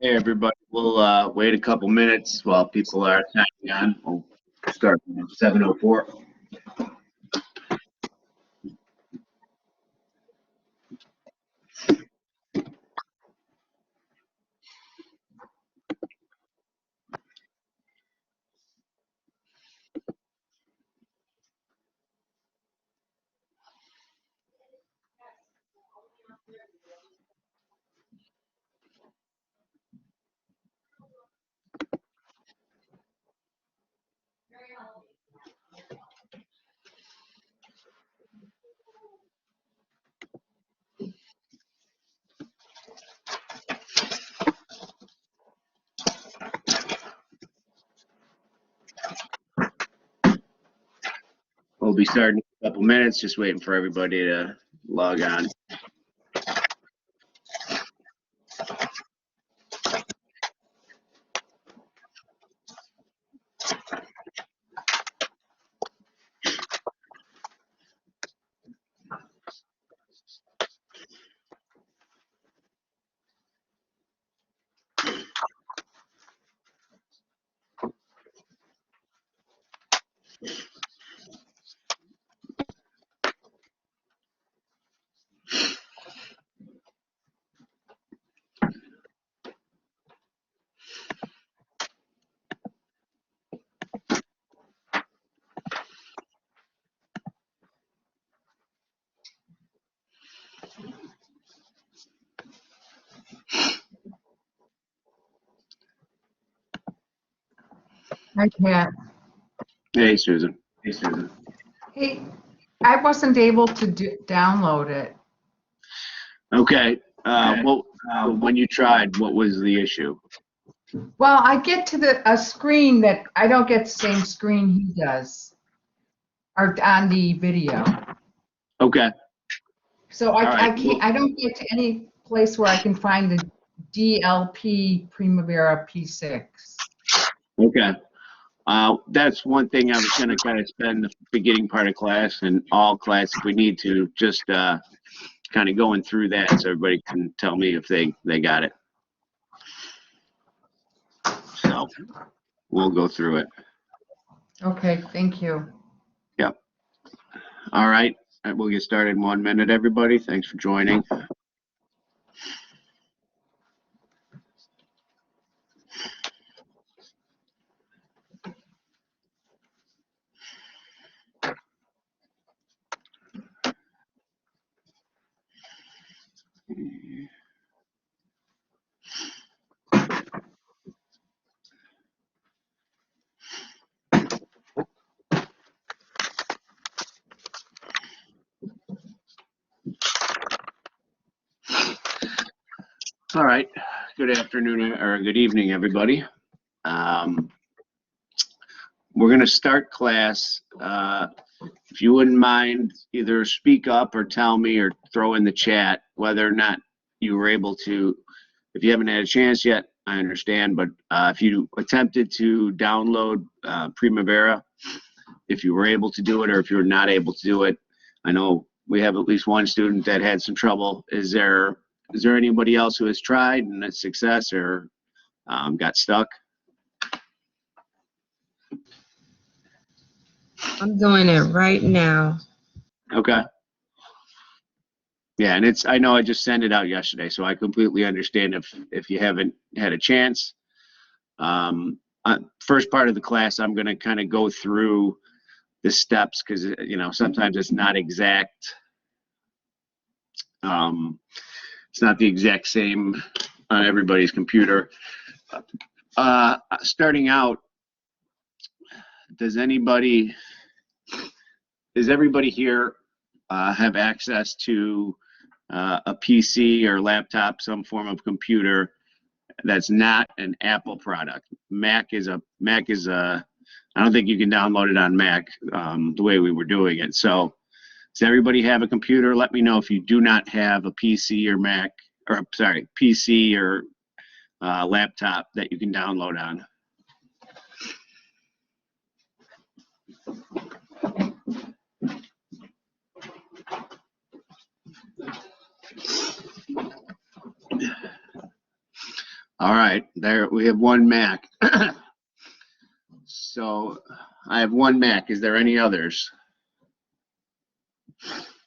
Hey, everybody. We'll wait a couple minutes while people are signing on. We'll start at 7:04. We'll be starting in a couple minutes, just waiting for everybody to log on. Hi, Pat. Hey, Susan. Hey, I wasn't able to download it. Okay. When you tried, what was the issue? Well, I get to a screen that I don't get the same screen he does, or on the video. Okay. So All right. I don't get to any place where I can find the DLP Primavera P6. Okay. That's one thing I was going to kind of spend the beginning part of class and all class, if we need to, just kind of going through that so everybody can tell me if they got it. So we'll go through it. Okay, thank you. Yep. All right. We'll get started in 1 minute, everybody. Thanks for joining. All right. Good afternoon or good evening, everybody. We're going to start class. If you wouldn't mind, either speak up or tell me or throw in the chat whether or not you were able to. If you haven't had a chance yet, I understand, but if you attempted to download Primavera, if you were able to do it or if you're not able to do it, I know we have at least one student that had some trouble. Is there anybody else who has tried and had success or got stuck? I'm doing it right now. Okay. Yeah, and I know I just sent it out yesterday, so I completely understand if you haven't had a chance. First part of the class, I'm going to kind of go through the steps because sometimes it's not exact. It's not the exact same on everybody's computer. Starting out, does everybody here have access to a PC or laptop, some form of computer that's not an Apple product? Mac is a. I don't think you can download it on Mac the way we were doing it. So, does everybody have a computer? Let me know if you do not have a PC or Mac, or sorry, PC or laptop that you can download on. All right, there we have one Mac. So I have one Mac. Is there any others?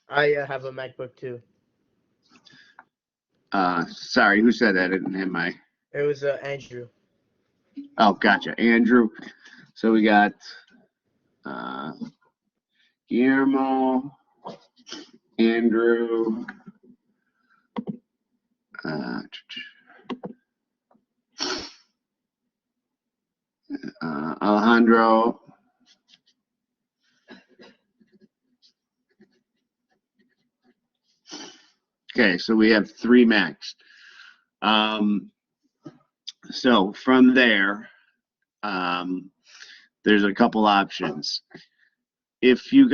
I have a MacBook too. Sorry, who said that? I didn't have my. It was Andrew. Oh, gotcha, Andrew. So we got Guillermo, Andrew, Alejandro. Okay, so we have 3 Macs. So from there, there's a couple options. If people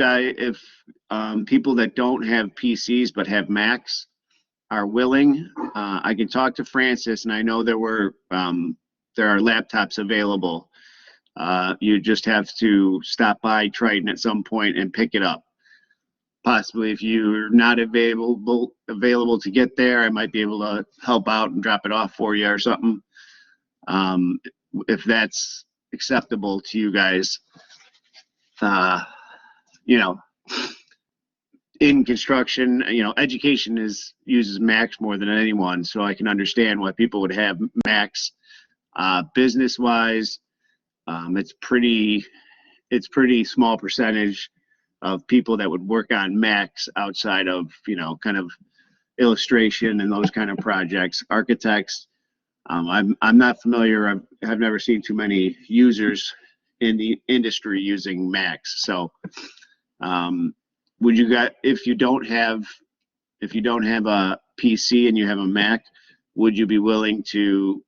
that don't have PCs but have Macs are willing, I can talk to Francis, and I know there are laptops available. You just have to stop by Triton at some point and pick it up. Possibly if you're not available to get there, I might be able to help out and drop it off for you or something. If that's acceptable to you guys. You know, in construction, education uses Macs more than anyone, so I can understand why people would have Macs. Business wise, it's pretty small percentage of people that would work on Macs outside of, kind of illustration and those kind of projects. Architects, I'm not familiar. I've never seen too many users in the industry using Macs. So, would you guys, if you don't have a PC and you have a Mac, would you be willing to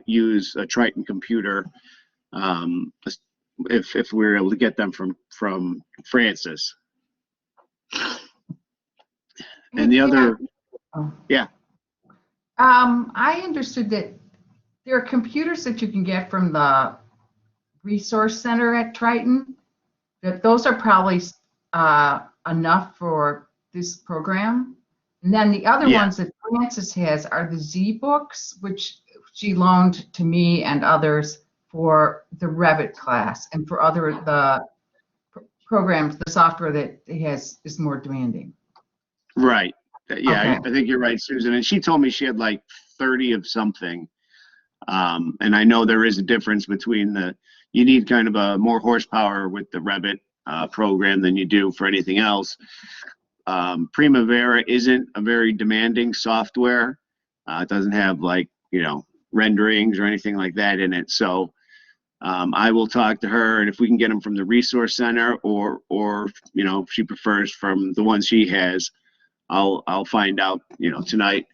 use a Triton computer? If we were able to get them from Francis. And the other, yeah. I understood that there are computers that you can get from the resource center at Triton, that those are probably enough for this program. And then the other ones that Francis has are the Z books, which she loaned to me and others for the Revit class and for the programs, the software that he has is more demanding. Right. Yeah, Okay. I think you're right, Susan. And she told me she had like 30 of something. And I know there is a difference between you need kind of a more horsepower with the Revit program than you do for anything else. Primavera isn't a very demanding software. It doesn't have renderings or anything like that in it. So I will talk to her, and if we can get them from the resource center or if she prefers from the ones she has, I'll find out tonight.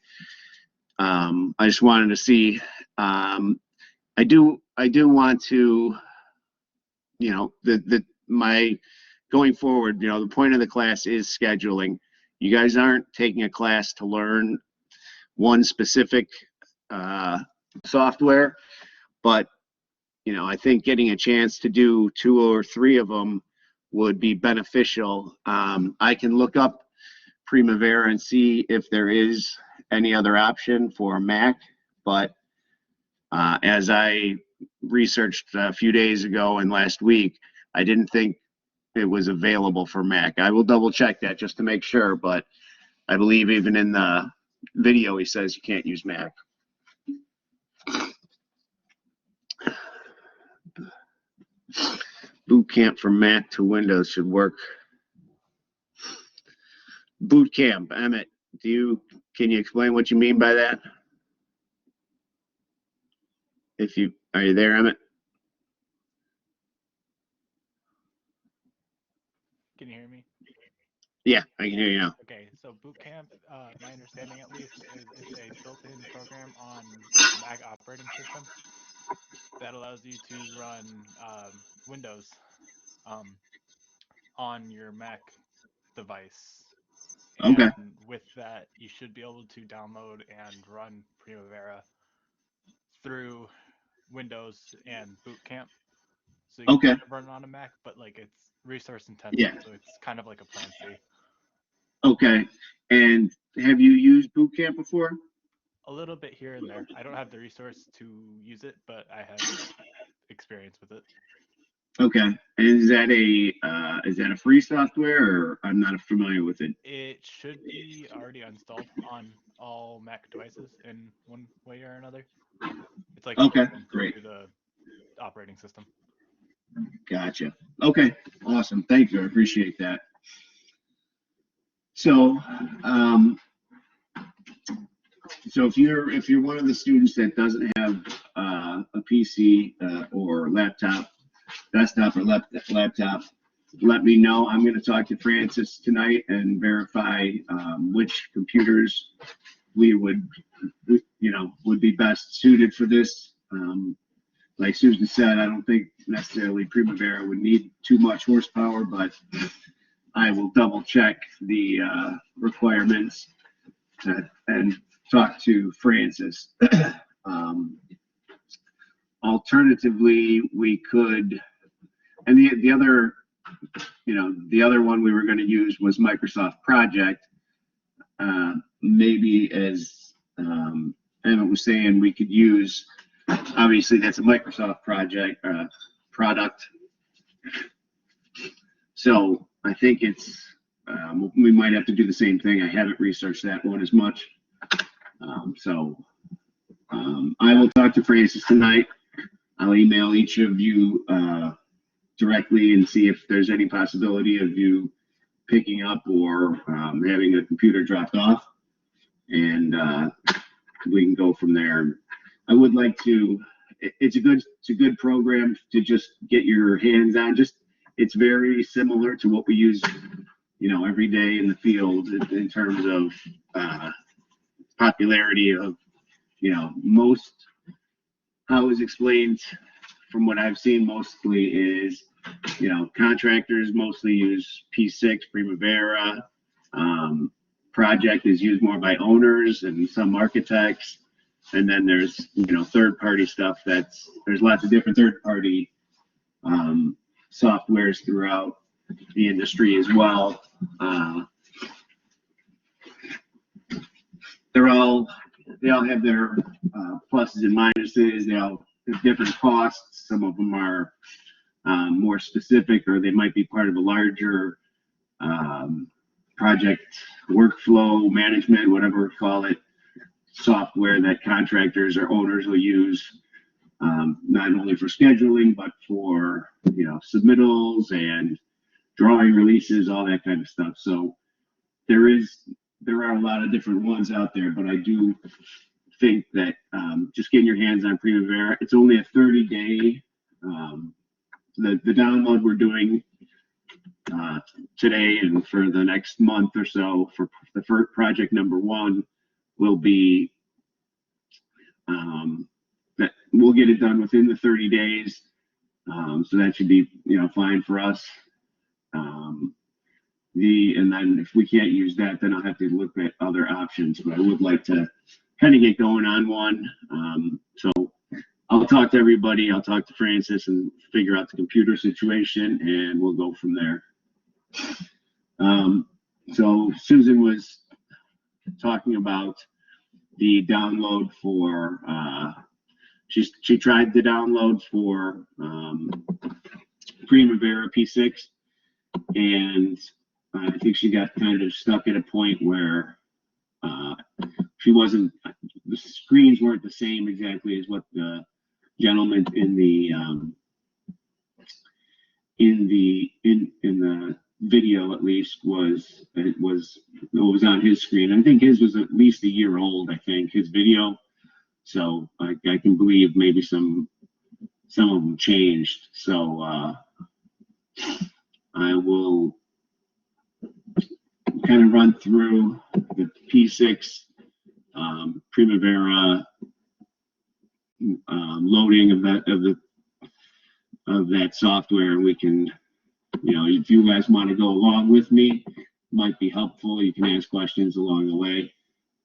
I just wanted to see. I do want to my going forward, the point of the class is scheduling. You guys aren't taking a class to learn one specific software, but I think getting a chance to do 2 or 3 of them would be beneficial. I can look up Primavera and see if there is any other option for Mac, but as I researched a few days ago and last week, I didn't think it was available for Mac. I will double check that just to make sure, but I believe even in the video he says you can't use Mac. Boot camp from Mac to Windows should work. Boot camp, Emmett, can you explain what you mean by that? Are you there, Emmett? Can you hear me? Yeah, I can hear you now. Okay, so boot camp, my understanding at least, is it's a built-in program on Mac operating system that allows you to run Windows on your Mac device. Okay. And with that, you should be able to download and run Primavera through Windows and Boot Camp. So you can kind of run it on a Mac, but it's resource intensive, so it's kind of like a Plan C. Okay. And have you used Boot Camp before? A little bit here and there. I don't have the resource to use it, but I have experience with it. Okay. Is that a free software, or I'm not familiar with it? It should be already installed on all Mac devices in one way or another. It's like Okay, built great. into the operating system. Gotcha. Okay, awesome. Thank you. I appreciate that. So, so if you're one of the students that doesn't have a PC or laptop, desktop or laptop, let me know. I'm going to talk to Francis tonight and verify which computers would be best suited for this. Like Susan said, I don't think necessarily Primavera would need too much horsepower, but I will double check the requirements and talk to Francis. Alternatively, we could, and the other, the other one we were going to use was Microsoft Project. Maybe as Emma was saying, we could use, obviously that's a Microsoft project product. So I think it's, we might have to do the same thing. I haven't researched that one as much. I will talk to Francis tonight. I'll email each of you directly and see if there's any possibility of you picking up or having a computer dropped off, and we can go from there. I would like to, it's a good program to just get your hands on. It's very similar to what we use, every day in the field in terms of popularity of, most, how it was explained from what I've seen mostly is, contractors mostly use P6 Primavera. Project is used more by owners and some architects. And then there's, third-party stuff there's lots of different third-party softwares throughout the industry as well. They all have their pluses and minuses. They all have different costs. Some of them are more specific, or they might be part of a larger project workflow management, whatever we call it, software that contractors or owners will use, not only for scheduling, but for, submittals and drawing releases, all that kind of stuff. So there are a lot of different ones out there, but I do think that just getting your hands on Primavera, it's only a 30-day, the download we're doing today and for the next month or so for the first project number 1 will be that we'll get it done within the 30 days. So that should be, fine for us. And then if we can't use that, then I'll have to look at other options, but I would like to kind of get going on one. So I'll talk to everybody. I'll talk to Francis and figure out the computer situation, and we'll go from there. So Susan was talking about the download for, she tried the download for Primavera P6, and I think she got kind of stuck at a point where the screens weren't the same exactly as what the gentleman in the video at least was on his screen. I think his was at least a year old, I think, his video. So I can believe maybe some of them changed. So I will kind of run through the P6 Primavera loading of that software, and we can, if you guys want to go along with me, might be helpful. You can ask questions along the way.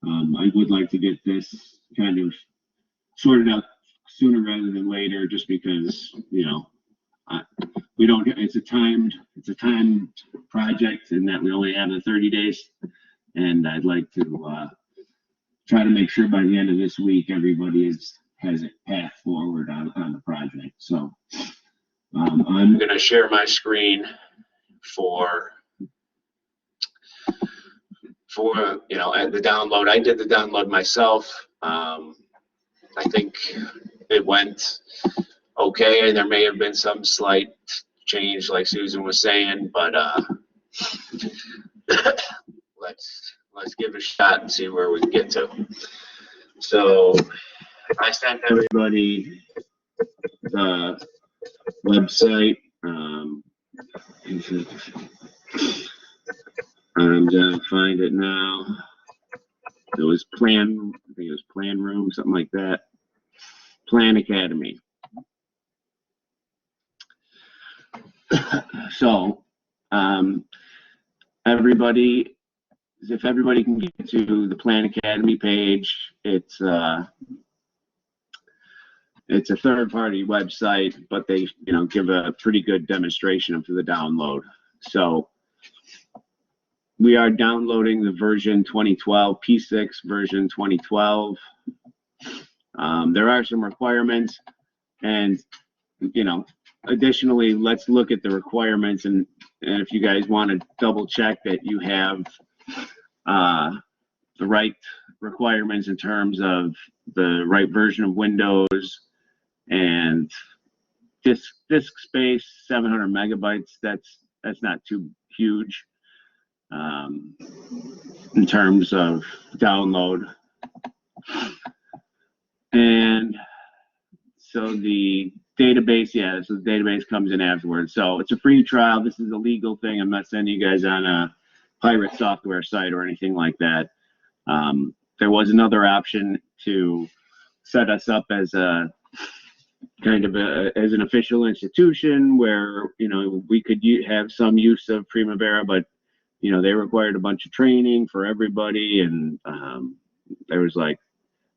I would like to get this kind of sorted out sooner rather than later, just because, we don't, it's a timed project, and that we only have the 30 days, and I'd like to try to make sure by the end of this week, everybody has a path forward on the project. So I'm going to share my screen for the download. I did the download myself. I think it went okay. There may have been some slight change, like Susan was saying, but let's give it a shot and see where we can get to. So I sent everybody the website. I'm gonna find it now. It was I think it was Plan Room, something like that. Plan Academy. So, if everybody can get to the Plan Academy page, it's a third-party website, but they give a pretty good demonstration of the download. So we are downloading the version 2012, P6 version 2012. There are some requirements, and additionally, let's look at the requirements, and if you guys want to double check that you have the right requirements in terms of the right version of Windows and disk space, 700 megabytes. That's not too huge in terms of download. And so the database, so the database comes in afterwards. So it's a free trial. This is a legal thing. I'm not sending you guys on a pirate software site or anything like that. There was another option to set us up as a kind of as an official institution where we could have some use of Primavera, but they required a bunch of training for everybody, and there was like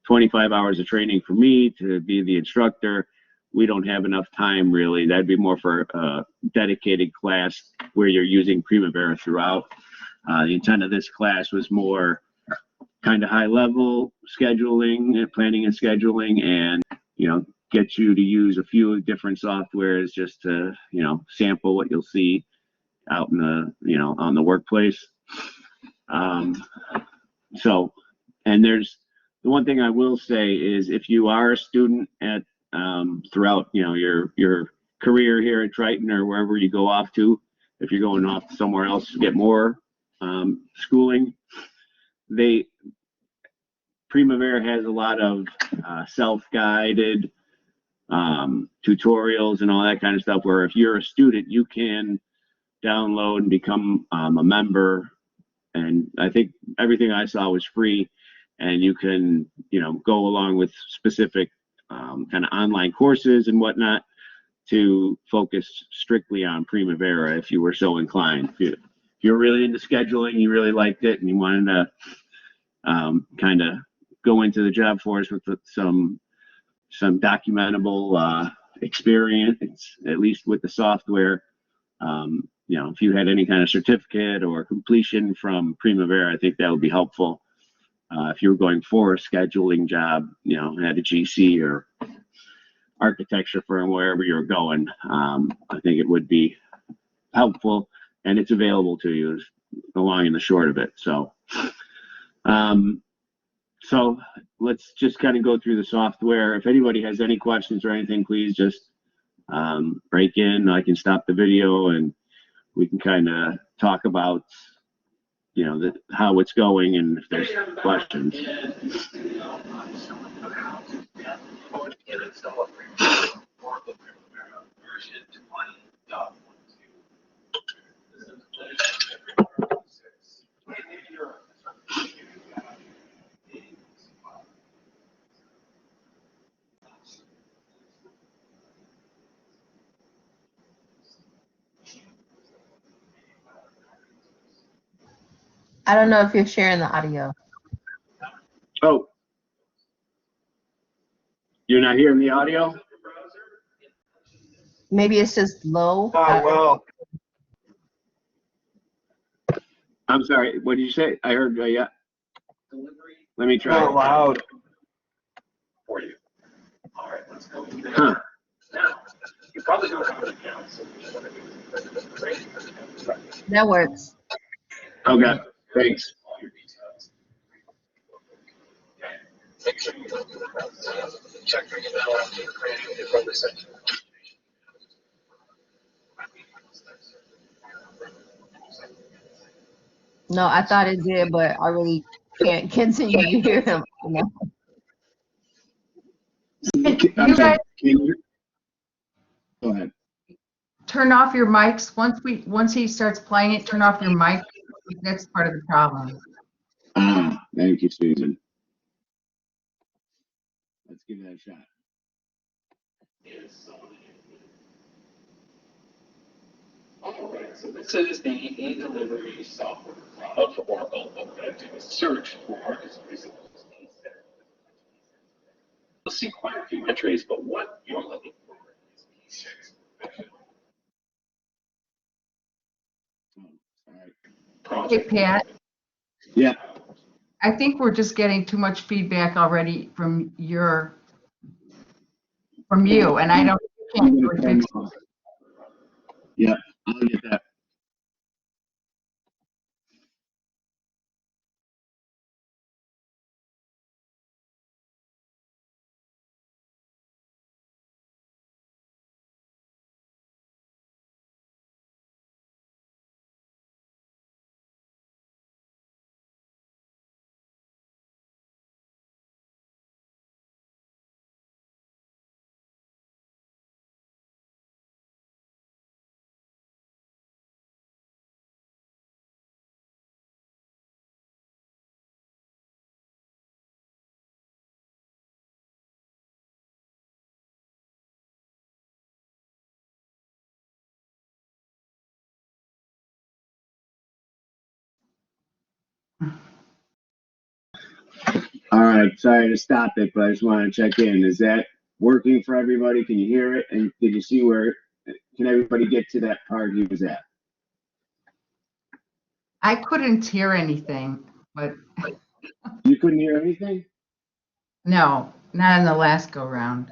25 hours of training for me to be the instructor. We don't have enough time, really. That'd be more for a dedicated class where you're using Primavera throughout. The intent of this class was more kind of high level scheduling, planning and scheduling, and get you to use a few different softwares just to sample what you'll see out in the on the workplace. So, and there's the one thing I will say is if you are a student at throughout your career here at Triton or wherever you go off to, if you're going off somewhere else to get more schooling, Primavera has a lot of self-guided tutorials and all that kind of stuff where if you're a student, you can download and become a member. And I think everything I saw was free, and you can go along with specific kind of online courses and whatnot to focus strictly on Primavera if you were so inclined. If you're really into scheduling, you really liked it, and you wanted to kind of go into the job force with some documentable experience, at least with the software. If you had any kind of certificate or completion from Primavera, I think that would be helpful. If you were going for a scheduling job, at a GC or architecture firm, wherever you're going, I think it would be helpful, and it's available to you, the long and the short of it. So, so let's just kind of go through the software. If anybody has any questions or anything, please just break in. I can stop the video and we can kind of talk about how it's going and if there's questions. I don't know if you're sharing the audio. Oh, you're not hearing the audio? Maybe it's just low. well. I'm sorry, what did you say? I heard, yeah. Let me try. More loud. For you. All right, let's go. Huh. Now, you probably don't have an account, so you want to do That works. Okay, thanks. all your details. Make sure you check your email after you're creating it from the section. No, I thought it did, but I really can't continue to hear him. No. I'm You sorry, guys can you- Go ahead. turn off your mics once he starts playing it. Turn off your mic. That's part of the problem. Thank you, Susan. Let's give that a shot. All right, so this is the e-delivery software cloud for Oracle. What we're going to do is search for You'll see quite a few entries, but what you're looking for is P6. All right. Hey, Pat, Yeah, I think we're just getting too much feedback already from you, and I don't, you I'm can't gonna really turn fix it off. Yeah, I'll get that. All right, sorry to stop it, but I just want to check in. Is that working for everybody? Can you hear it? And did you see where, can everybody get to that part he was at? I couldn't hear anything, but You couldn't hear anything? no, not in the last go round.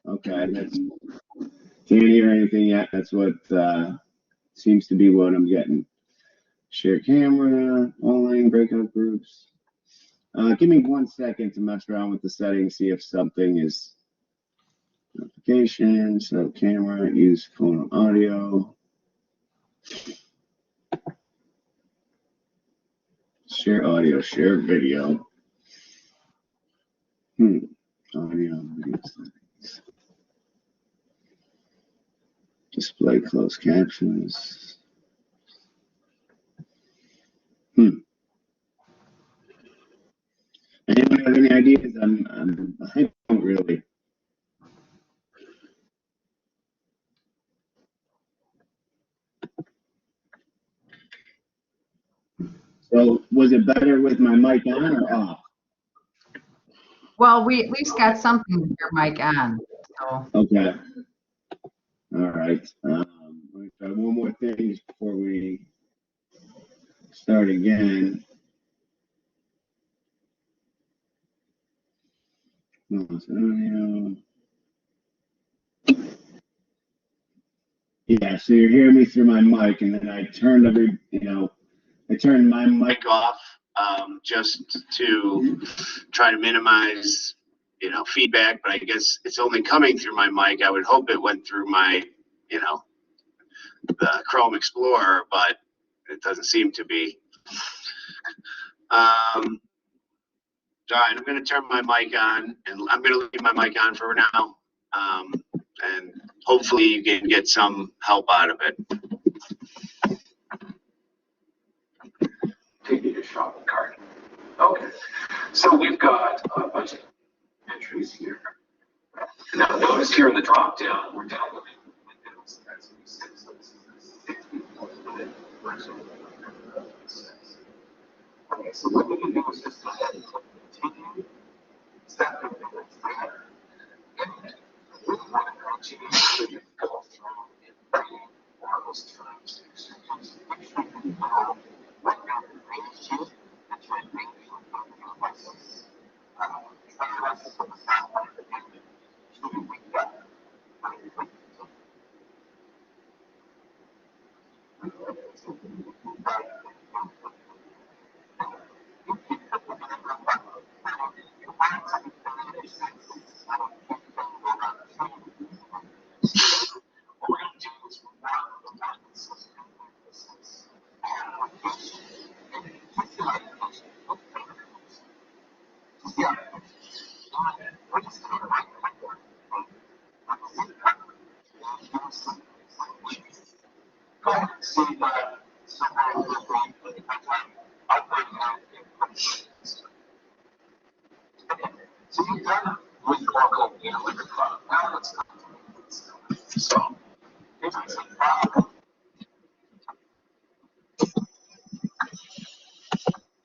Okay, that's, can't hear anything yet. That's what, seems to be what I'm getting. Share camera, online breakout groups. Give me 1 second to mess around with the settings, see if something is notification, so camera, use phone audio. Share audio, share video. Audio, video settings. Display closed captions. Anyone have any ideas? I don't really. So was it better with my mic on or off? Well, we at least got something with your mic on, so. Okay. All right. Let me try one more thing before we start again. No, it's audio. Yeah, so you're hearing me through my mic, and then I turned I turned my mic off just to try to minimize, feedback. But I guess it's only coming through my mic. I would hope it went through my, the Chrome Explorer, but it doesn't seem to be. All right, I'm going to turn my mic on, and I'm going to leave my mic on for now. And hopefully you can get some help out of it. Take you to shopping cart. Okay, so we've got a bunch of entries here. Now notice here in the drop down, we're downloading Windows. That's what we said. So this is okay, so what we can do is just go ahead and click continue. Set everything that's there. And we want to continue to go through and bring all those terms. So just make sure you have right now the range and try to bring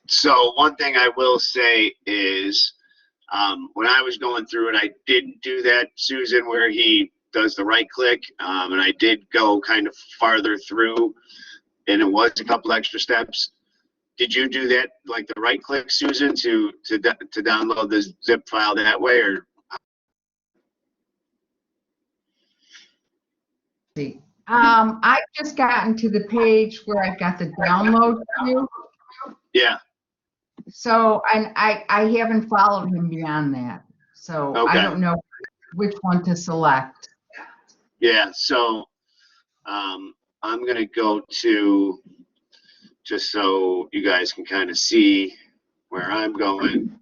So one thing I will say is, when I was going through it, I didn't do that, Susan, where he does the right click, and I did go kind of farther through, and it was a couple extra steps. Did you do that, like the right click, Susan, to download the zip file that way, or? I've just gotten to the page where I've got the download queue. Yeah. So, and I haven't followed him beyond that. So Okay. I don't know which one to select. Yeah, so I'm going to go to, just so you guys can kind of see where I'm going.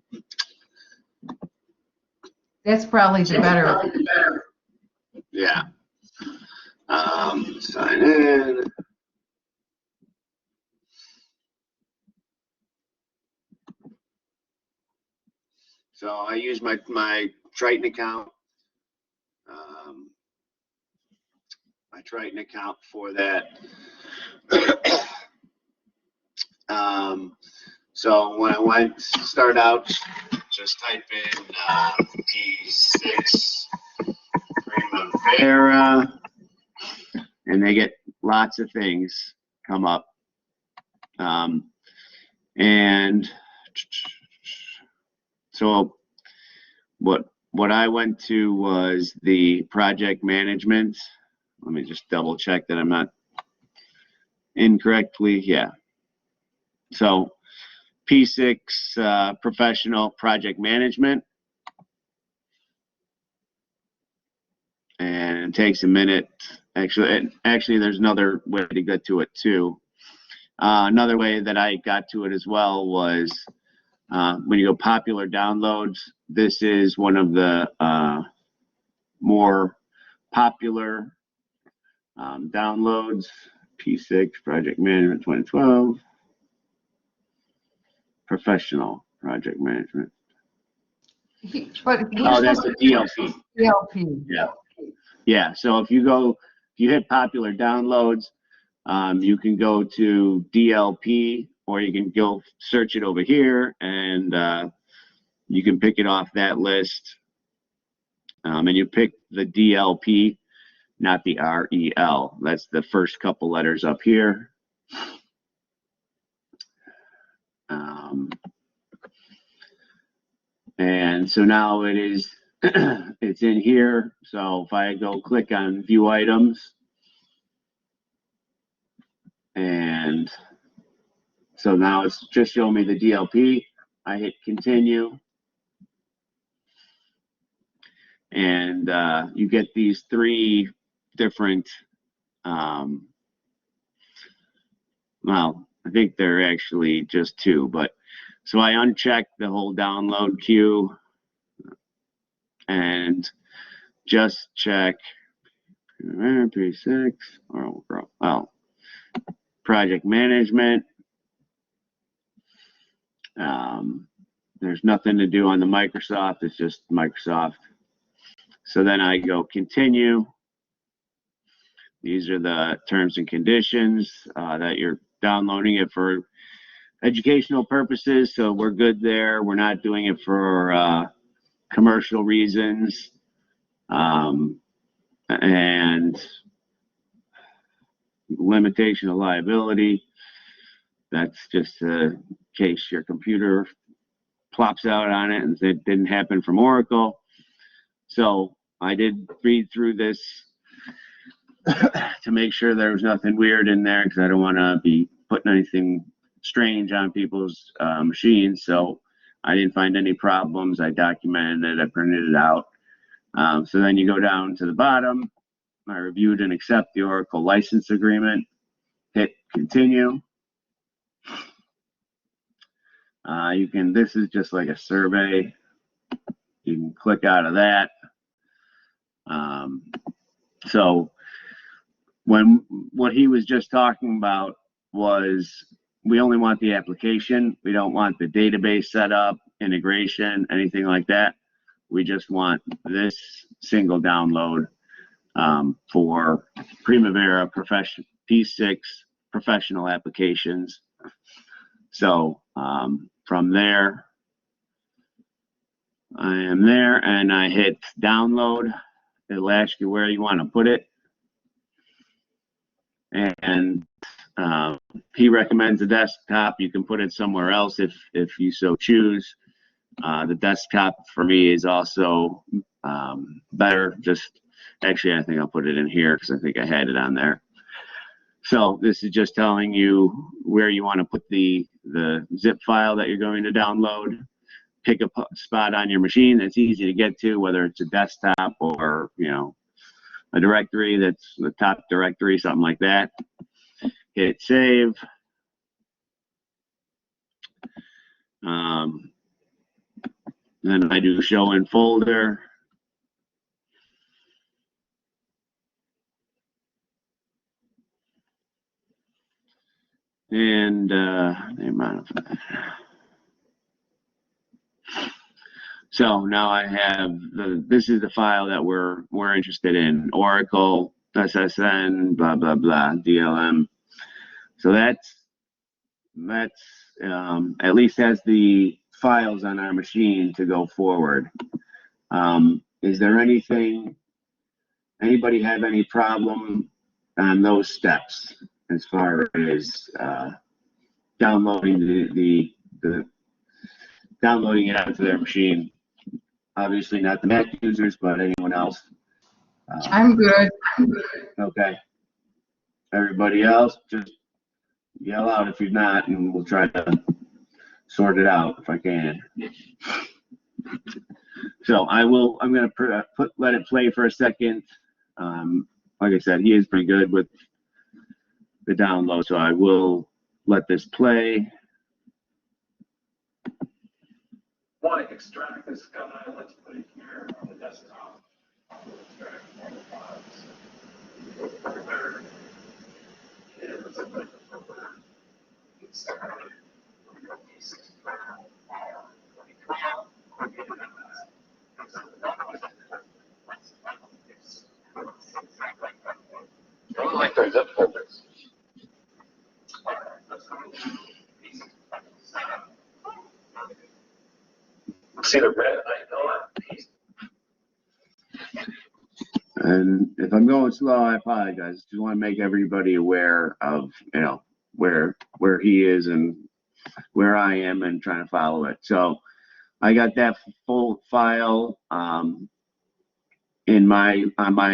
That's probably the better. Yeah. Sign in. So I use my Triton account. My Triton account for that. So when I start out, just type in P6 Primavera, and they get lots of things come up. And so what I went to was the project management. Let me just double check that I'm not incorrectly. Yeah. So P6 professional project management. And it takes a minute. Actually, there's another way to get to it too. Another way that I got to it as well was when you go popular downloads. This is one of the more popular downloads. P6 project management 2012. Professional project management. Oh, that's the DLP. DLP. Yeah. Yeah. So if you hit popular downloads, you can go to DLP, or you can go search it over here, and you can pick it off that list. And you pick the DLP, not the REL. That's the first couple letters up here. And so now it is, it's in here. So if I go click on view items, and so now it's just showing me the DLP. I hit continue, and you get these three different, well, I think they're actually just two, but so I unchecked the whole download queue and just check P6 or well, project management. There's nothing to do on the Microsoft. It's just Microsoft. So then I go continue. These are the terms and conditions that you're downloading it for educational purposes. So we're good there. We're not doing it for commercial reasons. And limitation of liability. That's just in case your computer plops out on it and it didn't happen from Oracle. So I did read through this to make sure there was nothing weird in there, because I don't want to be putting anything strange on people's machines. So I didn't find any problems. I documented it. I printed it out. So then you go down to the bottom. I reviewed and accept the Oracle license agreement. Hit continue. This is just like a survey. You can click out of that. So what he was just talking about was, we only want the application. We don't want the database setup, integration, anything like that. We just want this single download for Primavera P6 professional applications. So from there, I am there and I hit download. It'll ask you where you want to put it. And he recommends a desktop. You can put it somewhere else if you so choose. The desktop for me is also better. Actually, I think I'll put it in here because I think I had it on there. So this is just telling you where you want to put the zip file that you're going to download. Pick a spot on your machine that's easy to get to, whether it's a desktop or, you know, a directory that's the top directory, something like that. Hit save. Then I do show in folder. And so now I have this is the file that we're interested in: Oracle, SSN, blah blah blah, DLM. So that's at least has the files on our machine to go forward. Is there anybody have any problem on those steps as far as downloading downloading it onto their machine? Obviously not the Mac users, but anyone else. I'm good. Okay. Everybody else, just yell out if you're not, and we'll try to sort it out if I can. So I'm going to let it play for a second. Like I said, he is pretty good with the download, so I will let this play. Want to extract this guy? Let's put it here on the desktop. Extract all the files. Further. Yeah, let's put it further. Extract. I don't like those zip folders. See the red? I know that. And if I'm going slow, I apologize. Just want to make everybody aware of, you know, where he is and where I am, and trying to follow it. So I got that full file on my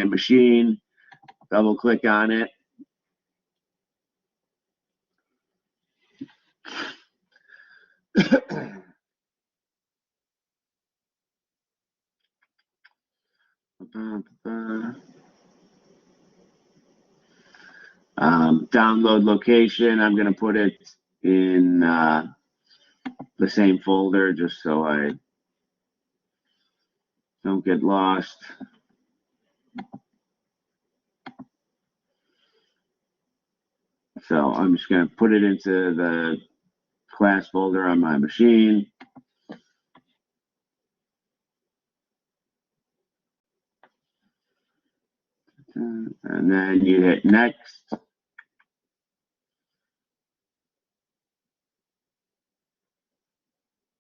machine. Double click on it. Download location, I'm going to put it in the same folder just so I don't get lost. So I'm just going to put it into the class folder on my machine. And then you hit next.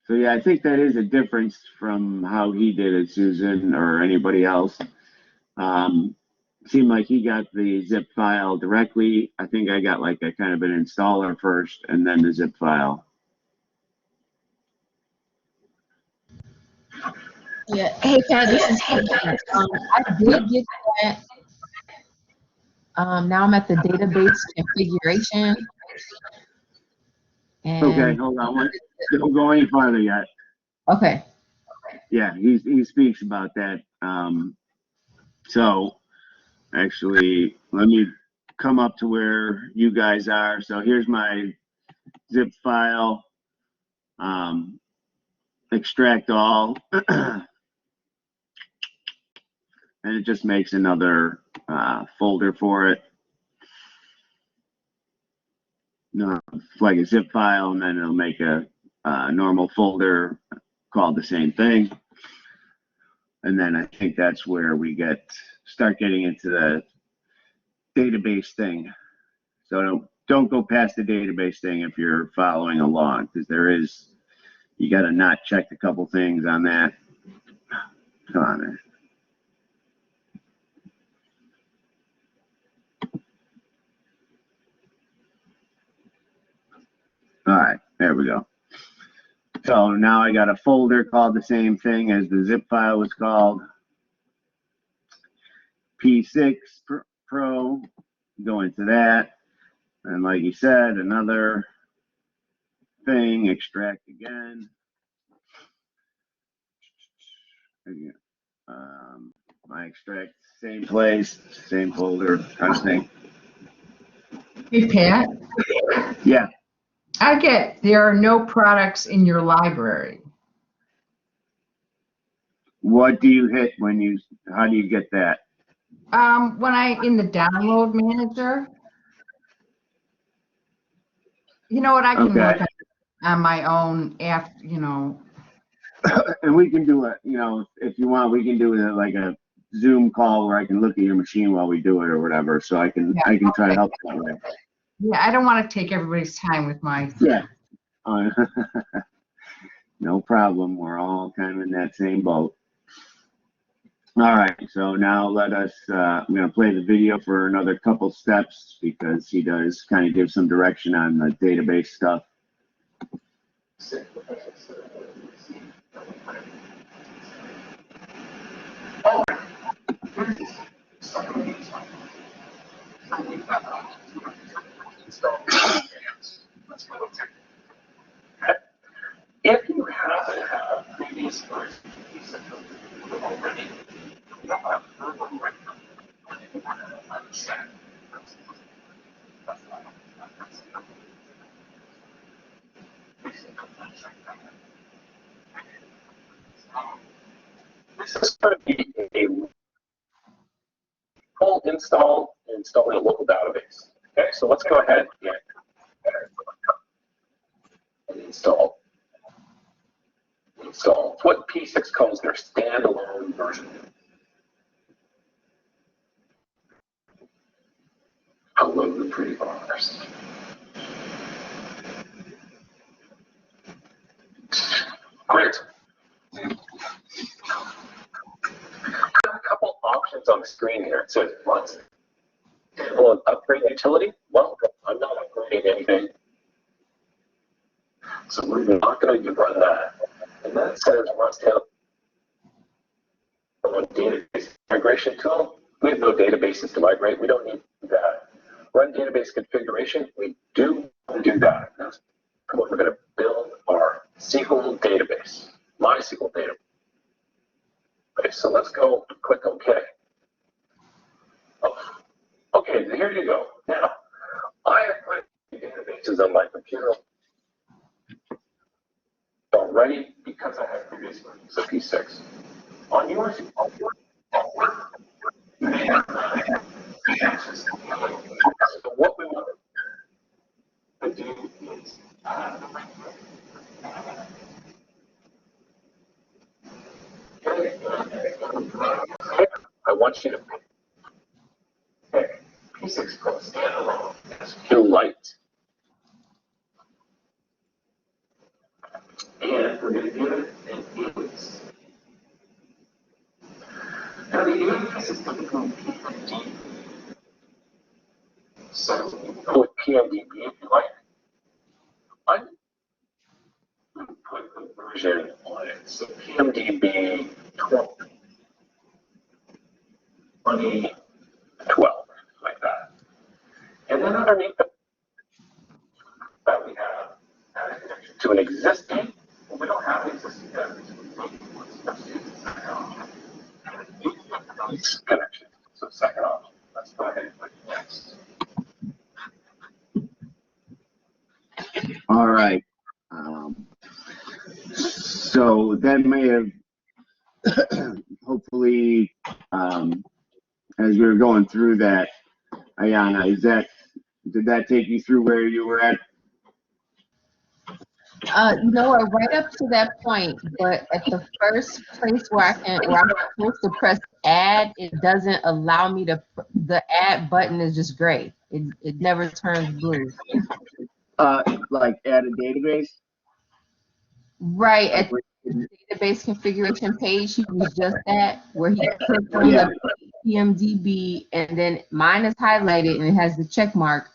So yeah, I think that is a difference from how he did it, Susan, or anybody else. Seemed like he got the zip file directly. I think I got like a kind of an installer first and then the zip file. Yeah. Hey, Pat, this is Kate. I did get that. Now I'm at the database configuration. Okay, And hold on. Don't go any farther yet. okay. Yeah, he speaks about that. So actually, let me come up to where you guys are. So here's my zip file. Extract all. And it just makes another folder for it. No, like a zip file, and then it'll make a normal folder called the same thing. And then I think that's where we start getting into the database thing. So don't go past the database thing if you're following along, because you got to not check a couple things on that. Come on there. All right, there we go. So now I got a folder called the same thing as the zip file was called. P6 Pro, go into that. And like you said, another thing, extract again. I extract same place, same folder, kind of thing. Hey, Pat, Yeah. there are no products in your library. What do you hit how do you get that? In the download manager, you know what, I can Okay. look on my own And we can do it, if you want, we can do it like a Zoom call where I can look at your machine while we do it or whatever. So I can try to help that way. Yeah, I don't want to take everybody's time with my. Yeah. No problem. We're all kind of in that same boat. All right. So now I'm going to play the video for another couple steps because he does kind of give some direction on the database stuff. If you happen to have previous versions already, you don't have to understand. This is going to be a full install and installing a local database. Okay, so let's go ahead and install. What P6 calls their standalone version. I'll load the pretty bars. Great. A couple options on the screen here. It says, what? Well, an upgrade utility? Well, I'm not upgrading anything. So we're not going to run that. And then it says must have a database migration tool. We have no databases to migrate. We don't need that. Run database configuration. We do that. That's what we're going to build our SQL database, MySQL database. Okay, so let's go click OK. Oh, okay, here you go. Now, I have put databases on my computer already because I have previous versions of P6. On yours, so what we want to do is I want you to pick P6 Pro standalone as Light. And we're going to give it an alias. Now the alias is going to become PMD. So you can go with PMDB if you like. I'm going to put the version on it. So PMDB 2012, like that. And then underneath that we have to an existing, we don't have an existing connection. So second option, let's go ahead and click next. All right. So that may have hopefully, as we were going through that, Ayana, did that take you through where you were at? You know what, right up to that point, but at the first place where I'm supposed to press add, it doesn't allow me to, the add button is just gray. It never turns blue. Like add a database? Right, at the database configuration page, he was just that, where he clicked on Yeah. the PMDB, and then mine is highlighted and it has the check mark,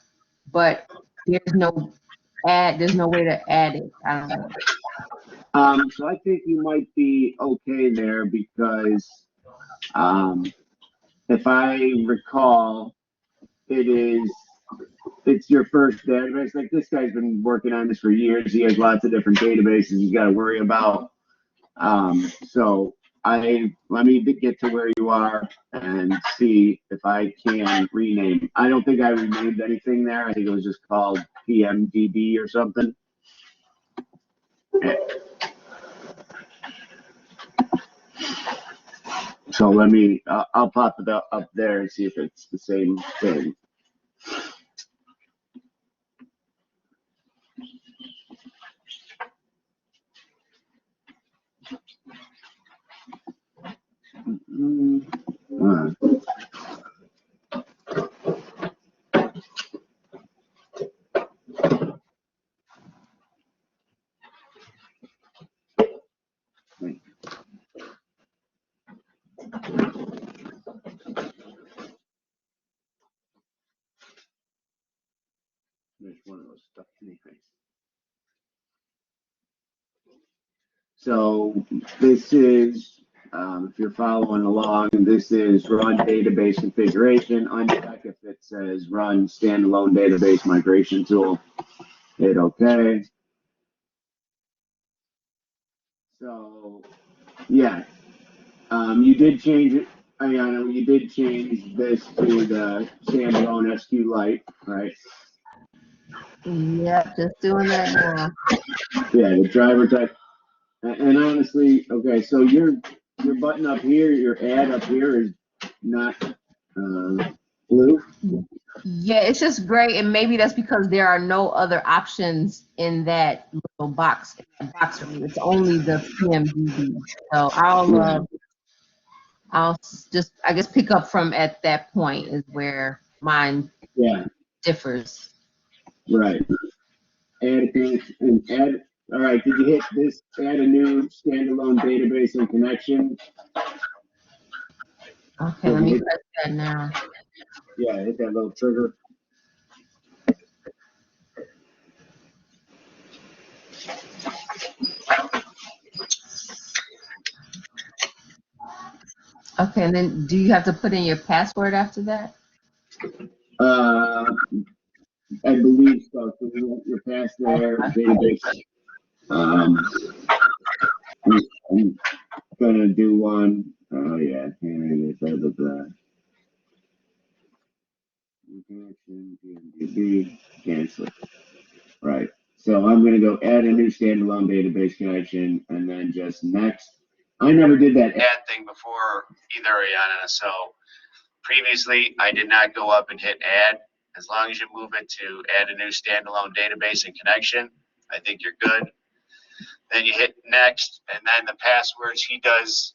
but there's no way to add it. I don't know. So I think you might be okay there because, if I recall, it's your first database. Like this guy's been working on this for years. He has lots of different databases he's got to worry about. So let me get to where you are and see if I can rename. I don't think I renamed anything there. I think it was just called PMDB or something. So I'll pop it up there and see if it's the same thing. There's one of those stuff anyways. So this is, if you're following along, this is run database configuration. Uncheck if it says run standalone database migration tool. Hit OK. So yeah, you did change it. Ayana, you did change this to the standalone SQLite, right? Yep, just doing that now. Yeah, the driver type. And honestly, okay, so your button up here, your add up here is not blue. Yeah, it's just gray, and maybe that's because there are no other options in that little box. It's only the PMDB. So I'll just, I guess, pick up from at that point is where mine differs. Right. Add and add. All right. Did you hit this? Add a new standalone database and connection. Okay, let me press that now. Yeah, hit that little trigger. Okay, and then do you have to put in your password after that? I believe so. So you're past there, database. I'm gonna do one. Oh yeah, connection, PMDB, cancel. Right. So I'm gonna go add a new standalone database connection and then just next. I never did that add thing before either, Ayana. So previously I did not go up and hit add. As long as you move it to add a new standalone database and connection, I think you're good. Then you hit next, and then the passwords he does.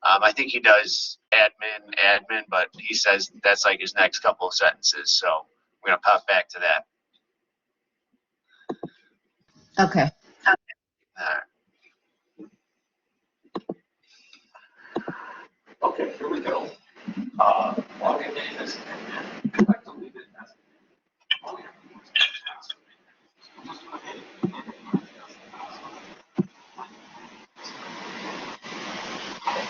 I think he does admin, but he says that's like his next couple of sentences. So we're gonna pop back to that. Okay. All right. Okay, here we go. Login name is I'd like to leave it as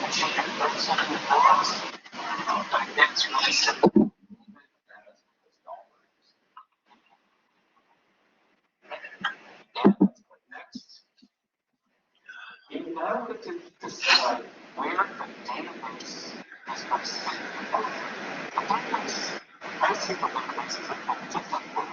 And she can also do lots. It's really simple. Next, you now get to decide where the database is going to sit. The database, I see the database is a different way.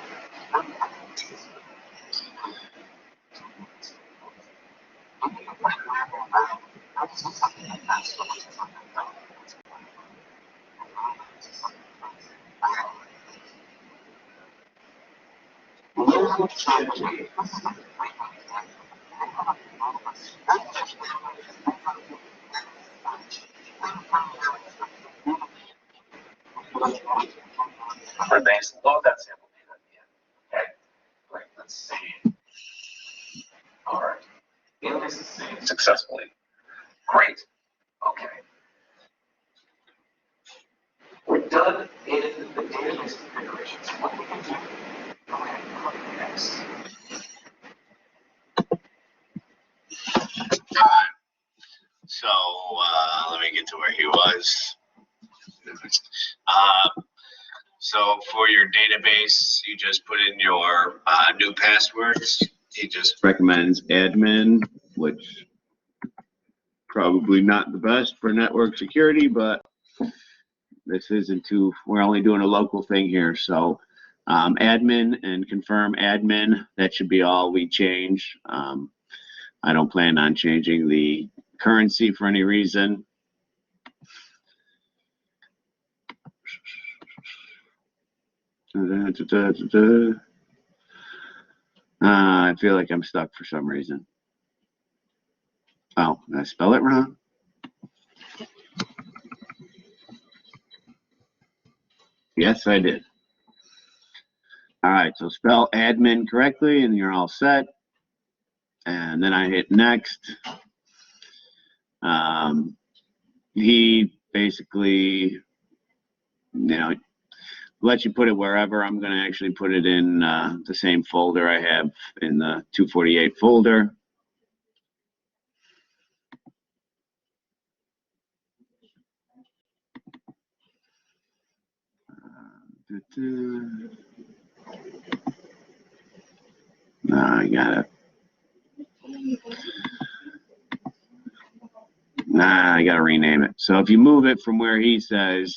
Remains load that sample data at the end. Okay? Great, let's see. All right. Database is saved successfully. Great. Okay. We're done in the database configuration. So what we can do? Go ahead and click next. So let me get to where he was. So for your database, you just put in your new passwords. He just recommends admin, which probably not the best for network security, but this isn't too, we're only doing a local thing here. So admin and confirm admin, that should be all we change. I don't plan on changing the currency for any reason. I feel like I'm stuck for some reason. Oh, did I spell it wrong? Yes, I did. All right, so spell admin correctly and you're all set. And then I hit next. He basically, let you put it wherever. I'm going to actually put it in the same folder I have in the 248 folder. I got it. I got to rename it. So if you move it from where he says,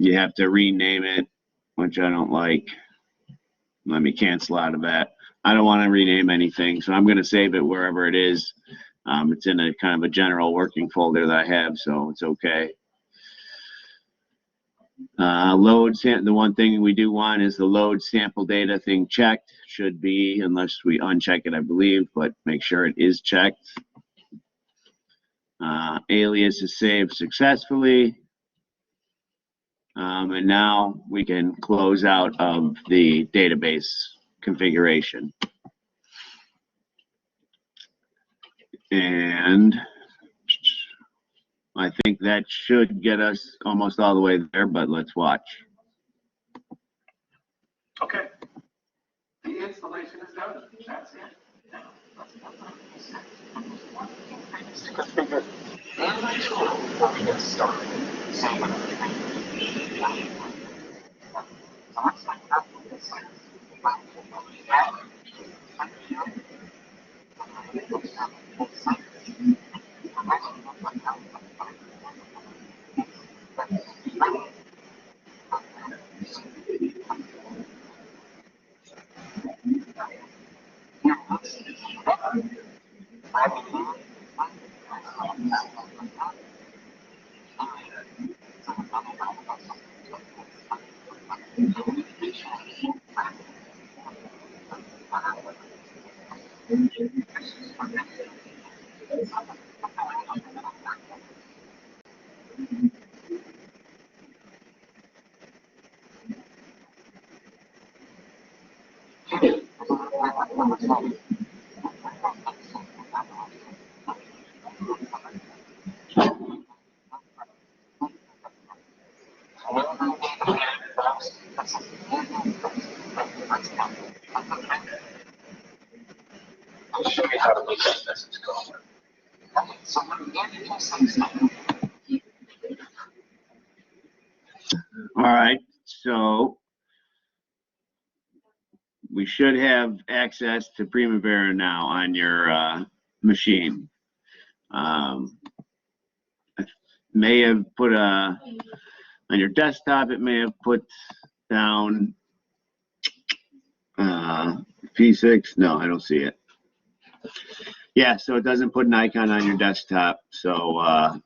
you have to rename it, which I don't like. Let me cancel out of that. I don't want to rename anything, so I'm going to save it wherever it is. It's in a kind of a general working folder that I have, so it's okay. The one thing we do want is the load sample data thing checked. Should be, unless we uncheck it, I believe, but make sure it is checked. Alias is saved successfully. And now we can close out of the database configuration. And I think that should get us almost all the way there, but let's watch. Okay. The installation is done. That's it. Now, let's to configure any tool before we get started. Save it. So let's like this. I'll show you how to make that message go. So when Andy pulls things up, All right, so we should have access to Primavera now on your machine. It may have put on your desktop, it may have put down P6. No, I don't see it. Yeah, so it doesn't put an icon on your desktop. So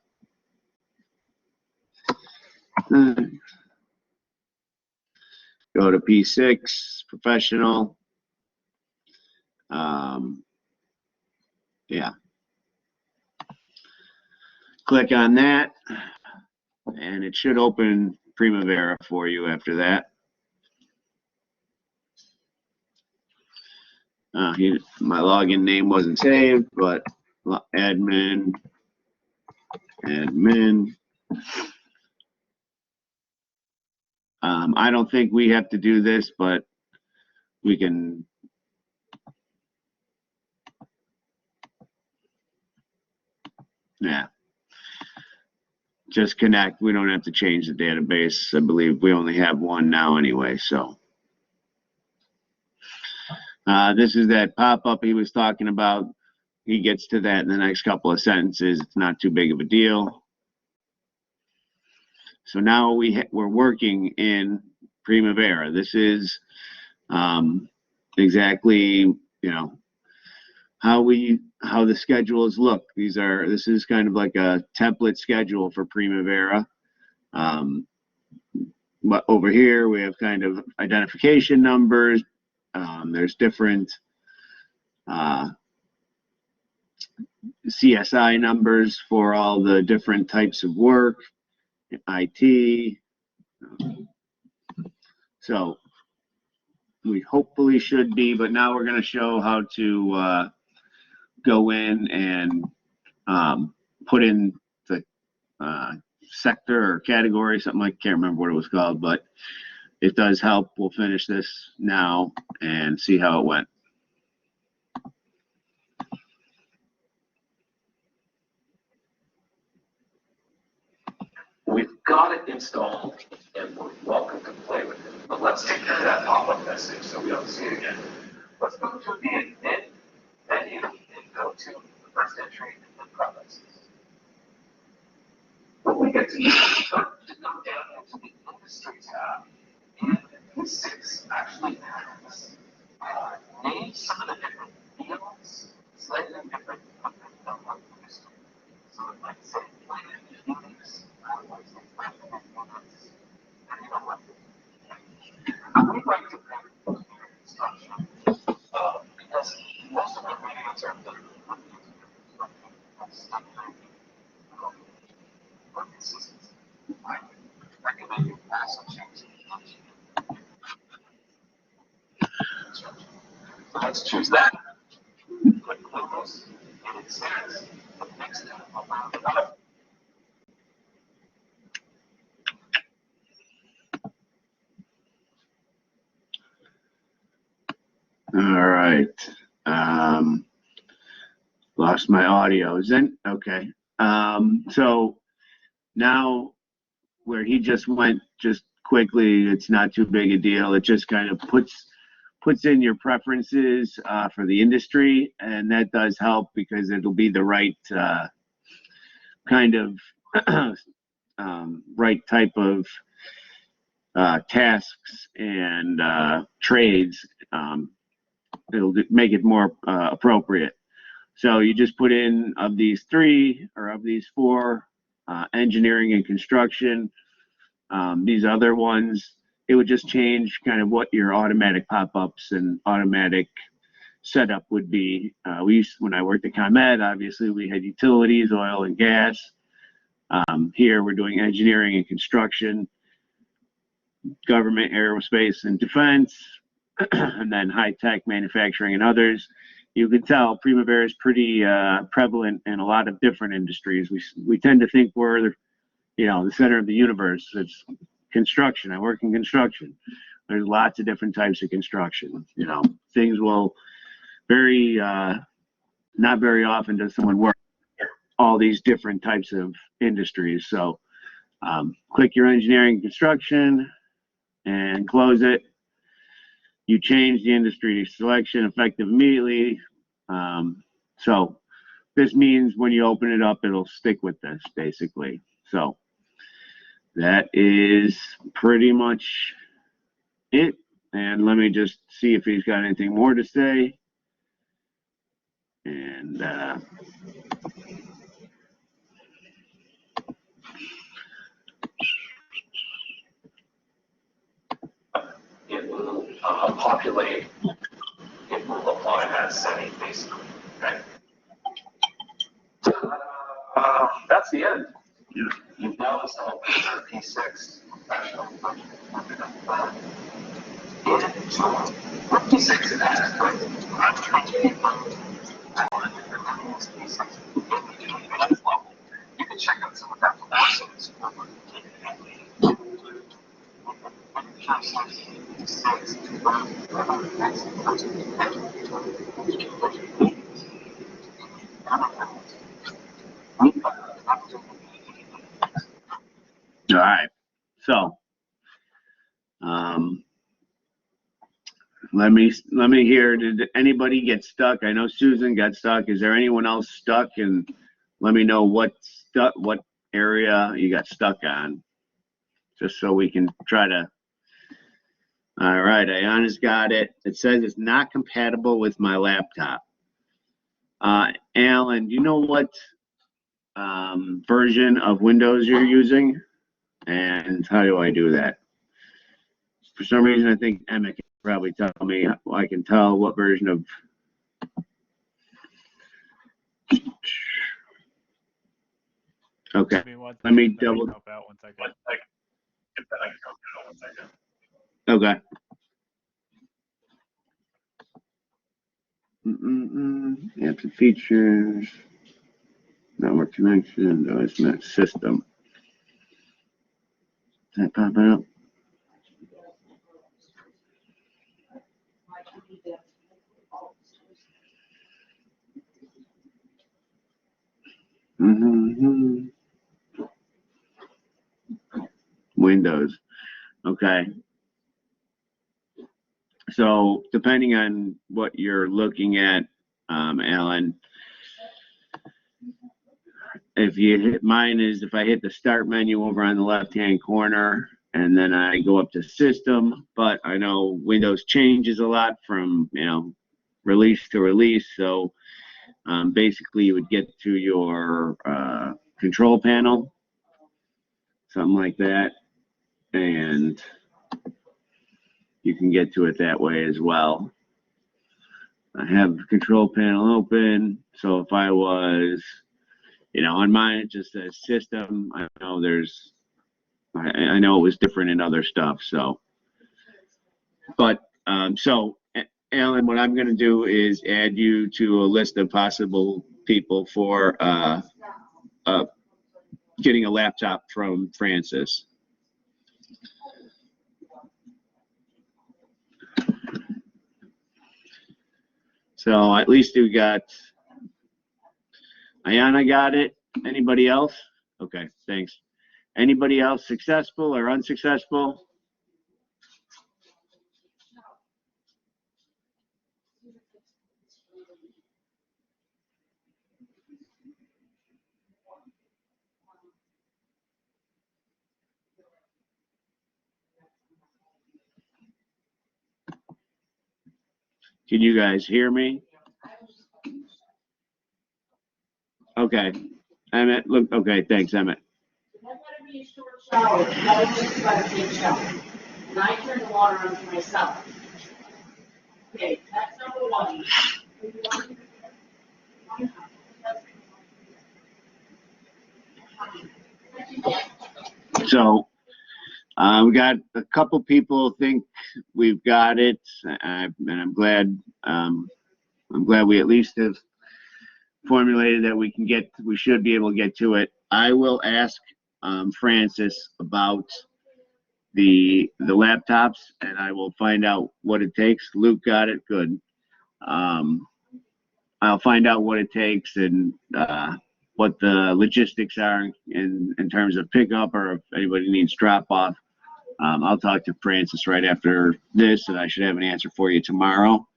go to P6, professional. Yeah. Click on that, and it should open Primavera for you after that. My login name wasn't saved, but admin. I don't think we have to do this, but we can. Yeah. Just connect. We don't have to change the database. I believe we only have one now anyway, so. This is that pop-up he was talking about. He gets to that in the next couple of sentences. It's not too big of a deal. So now we're working in Primavera. This is exactly, how the schedules look. This is kind of like a template schedule for Primavera. But over here we have kind of identification numbers. There's different CSI numbers for all the different types of work, IT. So we hopefully should be, but now we're going to show how to go in and put in the sector or category, something like, can't remember what it was called, but it does help. We'll finish this now and see how it went. we've got it installed and we're welcome to play with it. But let's take care of that pop-up message so we don't see it again. Let's go to the admin menu and go to the first entry and preferences. When we get to the start to go down into the industry tab, and P6 actually has named some of the different fields, slightly different from the industry. So it might say plant units, it might say plant units, and you know what? I would like to have construction because most of our videos are done I recommend you pass a change. So let's choose that. Click close, and it says the next step allow development. All right. Lost my audio. Okay. So now where he just went just quickly, it's not too big a deal. It just kind of puts in your preferences for the industry, and that does help because it'll be the right kind of right type of tasks and trades. It'll make it more appropriate. So you just put in of these three or of these four, engineering and construction. These other ones, it would just change kind of what your automatic pop-ups and automatic setup would be. When I worked at ComEd, obviously we had utilities, oil and gas. Here we're doing engineering and construction, government, aerospace and defense, and then high-tech manufacturing and others. You can tell Primavera is pretty prevalent in a lot of different industries. We tend to think we're the center of the universe. It's construction. I work in construction. There's lots of different types of construction. Things will not very often does someone work all these different types of industries. So click your engineering construction and close it. You change the industry selection effective immediately. So this means when you open it up, it'll stick with this basically. So that is pretty much it. And let me just see if he's got anything more to say. And it will populate, it will apply that setting basically, okay? That's the end. You've now installed P6 professional. P6 is you can check out some of that performance. all right. So let me hear, did anybody get stuck? I know Susan got stuck. Is there anyone else stuck? And let me know what area you got stuck on, just so we can try to. All right, Ayana's got it. It says it's not compatible with my laptop. Alan, do you know what version of Windows you're using? And how do I do that? For some reason, I think Emmett can probably tell me. I can tell what version of. Okay, let me double. Help out 1 second. Okay. Apps and features, network connection, no, it's not system. Is that popping up? Windows. Okay. So depending on what you're looking at, Alan, if you hit, mine is if I hit the start menu over on the left-hand corner and then I go up to system, but I know Windows changes a lot from, release to release. So basically you would get to your control panel, something like that. And you can get to it that way as well. I have the control panel open. So if I was, on mine, it just says system. I know I know it was different in other stuff. So, but, so Alan, what I'm going to do is add you to a list of possible people for getting a laptop from Francis. So at least we got, Ayana got it. Anybody else? Okay, thanks. Anybody else successful or unsuccessful? Can you guys hear me? Okay. Emmett, look, okay, thanks, Emmett. That's gotta be a short shower. That was just about a big shower. And I turned the water on for myself. Okay, that's number one. So we got a couple people think we've got it, and I'm glad we at least have formulated that we should be able to get to it. I will ask Francis about the laptops, and I will find out what it takes. Luke got it, good. I'll find out what it takes, and what the logistics are in terms of pickup, or if anybody needs drop off. I'll talk to Francis right after this, and I should have an answer for you tomorrow.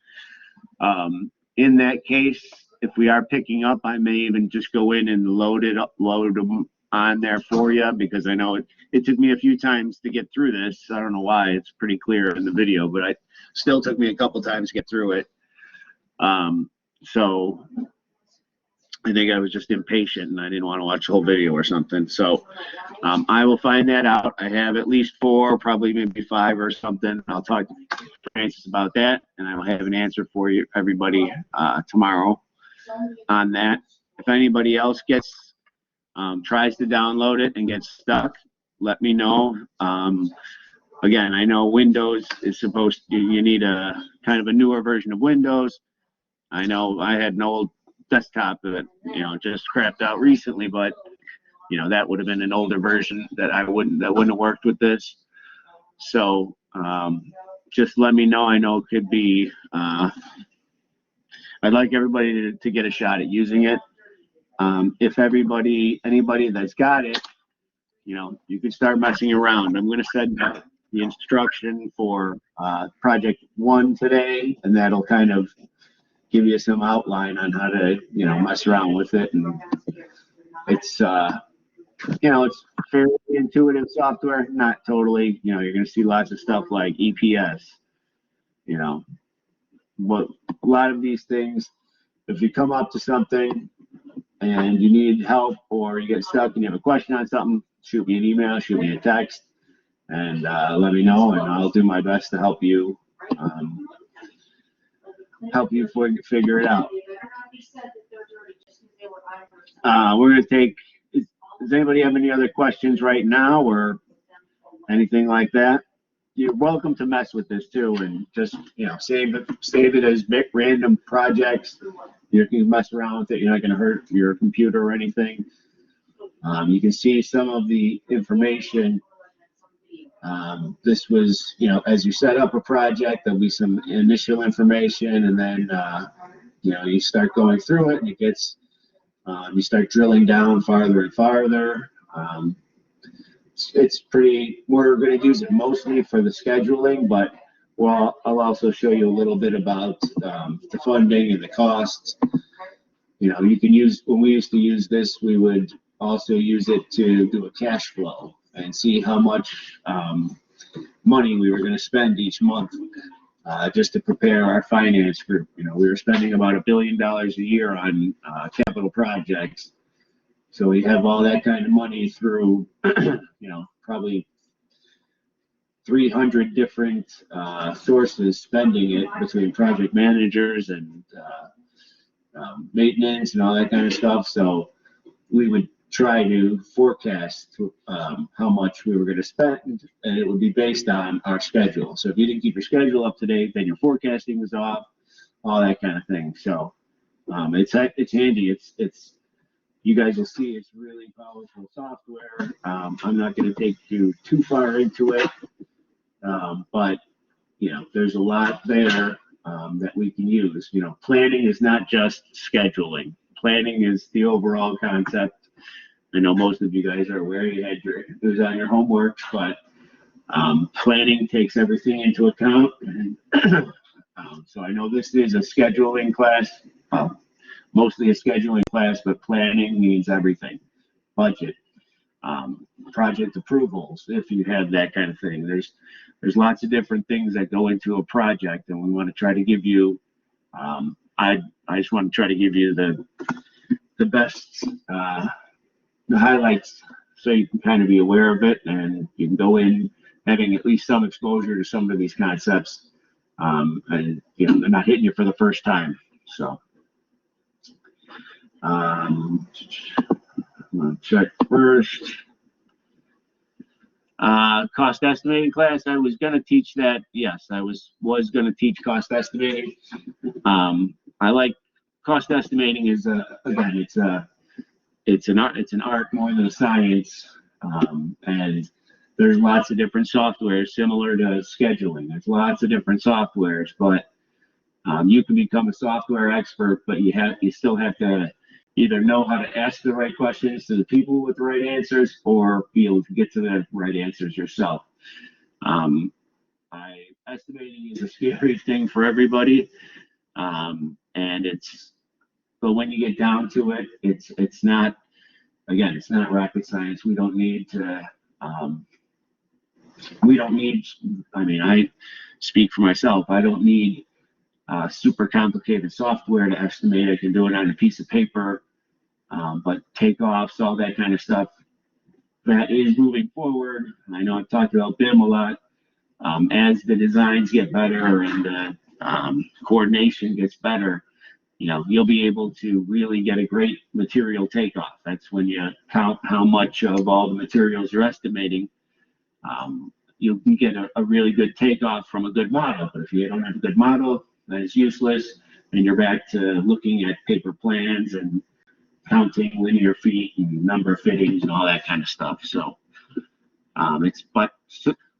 In that case, if we are picking up, I may even just go in and load them on there for you, because I know it took me a few times to get through this. I don't know why. It's pretty clear in the video, but it still took me a couple times to get through it. So I think I was just impatient and I didn't want to watch the whole video or something. So I will find that out. I have at least 4, probably maybe 5 or something. I'll talk to Francis about that, and I will have an answer for you, everybody, tomorrow on that. If anybody else tries to download it and gets stuck, let me know. Again, I know Windows is you need a kind of a newer version of Windows. I know I had an old desktop that, just crapped out recently, but, that would have been an older version that wouldn't have worked with this. So, just let me know. I know it could be, I'd like everybody to get a shot at using it. If anybody that's got it, you can start messing around. I'm going to send out the instruction for project 1 today, and that'll kind of give you some outline on how to, mess around with it. And it's, it's fairly intuitive software, not totally, you're going to see lots of stuff like EPS, but a lot of these things, if you come up to something and you need help, or you get stuck and you have a question on something, shoot me an email, shoot me a text, and let me know, and I'll do my best to help you figure it out. We're going to take, does anybody have any other questions right now or anything like that? You're welcome to mess with this too, and just, save it as random projects. You can mess around with it. You're not going to hurt your computer or anything. You can see some of the information. This was, as you set up a project, there'll be some initial information, and then, you start going through it, and it gets, you start drilling down farther and farther. It's pretty, we're going to use it mostly for the scheduling, but I'll also show you a little bit about the funding and the costs. You can use, when we used to use this, we would also use it to do a cash flow and see how much money we were going to spend each month, just to prepare our finance group. We were spending about $1 billion a year on capital projects. So we have all that kind of money through, probably 300 different sources spending it, between project managers and maintenance and all that kind of stuff. So we would try to forecast how much we were going to spend, and it would be based on our schedule. So if you didn't keep your schedule up to date, then your forecasting was off, all that kind of thing. So it's handy. It's you guys will see it's really powerful software. I'm not going to take you too far into it, but there's a lot there that we can use. Planning is not just scheduling. Planning is the overall concept. I know most of you guys are aware it was on your homework, but planning takes everything into account. So I know this is a scheduling class, mostly a scheduling class, but planning means everything. Budget, project approvals, if you have that kind of thing. There's lots of different things that go into a project, and we want to try to give you, I just want to try to give you the best, the highlights, so you can kind of be aware of it, and you can go in having at least some exposure to some of these concepts, and they're not hitting you for the first time. So I'm gonna check first. Cost estimating class, I was going to teach that. Yes, I was going to teach cost estimating. I like cost estimating. Is again, it's an art more than a science, and there's lots of different softwares similar to scheduling. There's lots of different softwares, but you can become a software expert, but you still have to either know how to ask the right questions to the people with the right answers or be able to get to the right answers yourself. Estimating is a scary thing for everybody. And but when you get down to it, it's not, again, it's not rocket science. We don't need to, I mean, I speak for myself. I don't need super complicated software to estimate. I can do it on a piece of paper, but takeoffs, all that kind of stuff, that is moving forward. I know I've talked about BIM a lot. As the designs get better and the coordination gets better, you'll be able to really get a great material takeoff. That's when you count how much of all the materials you're estimating. You can get a really good takeoff from a good model. But if you don't have a good model, then it's useless. And you're back to looking at paper plans and counting linear feet and number of fittings and all that kind of stuff. So but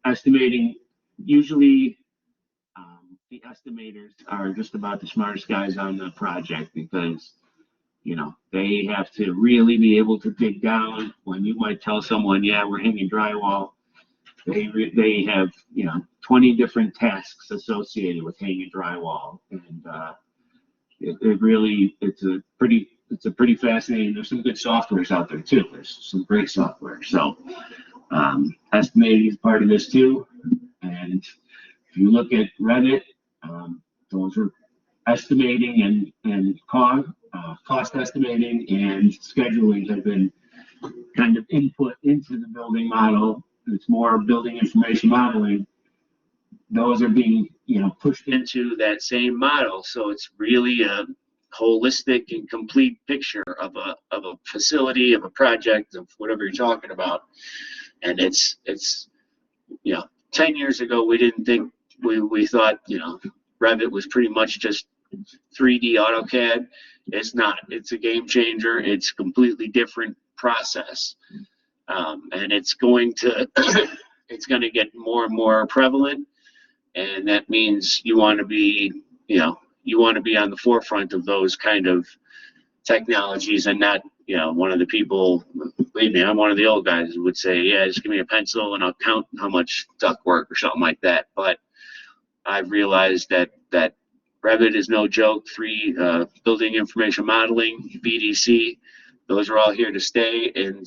estimating, usually the estimators are just about the smartest guys on the project because they have to really be able to dig down when you might tell someone, yeah, we're hanging drywall. They have 20 different tasks associated with hanging drywall, and it's a pretty fascinating. There's some good softwares out there too. There's some great software. So estimating is part of this too. And if you look at Revit, those are estimating and cost estimating and scheduling have been kind of input into the building model. It's more building information modeling. Those are being, pushed into that same model. So it's really a holistic and complete picture of a facility, of a project, of whatever you're talking about. And it's 10 years ago, we didn't think, we thought, Revit was pretty much just 3D AutoCAD. It's not. It's a game changer. It's a completely different process. And it's going to get more and more prevalent, and that means you want to be on the forefront of those kind of technologies, and not one of the people. Believe me, I'm one of the old guys who would say, yeah, just give me a pencil and I'll count how much duct work or something like that. But I've realized that Revit is no joke. Building information modeling, BDC, those are all here to stay, and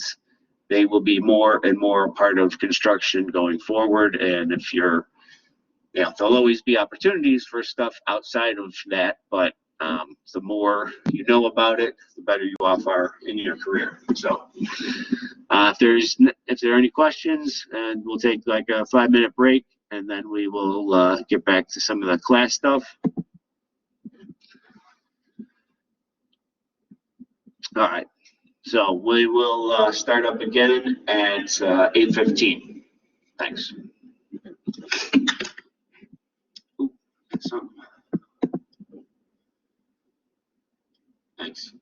they will be more and more a part of construction going forward. And if there'll always be opportunities for stuff outside of that, but the more you know about it, the better you off are in your career. So if there are any questions, and we'll take like a 5-minute break, and then we will get back to some of the class stuff. All right. So we will start up again at 8:15. Thanks. Ooh, thanks.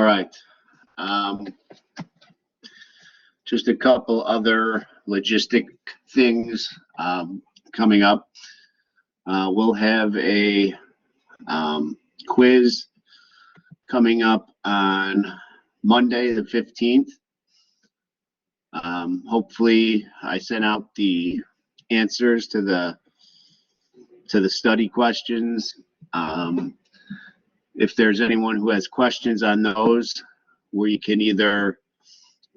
right. Just a couple other logistic things coming up. We'll have a quiz coming up on Monday, the 15th. Hopefully, I sent out the answers to the study questions. If there's anyone who has questions on those, we can either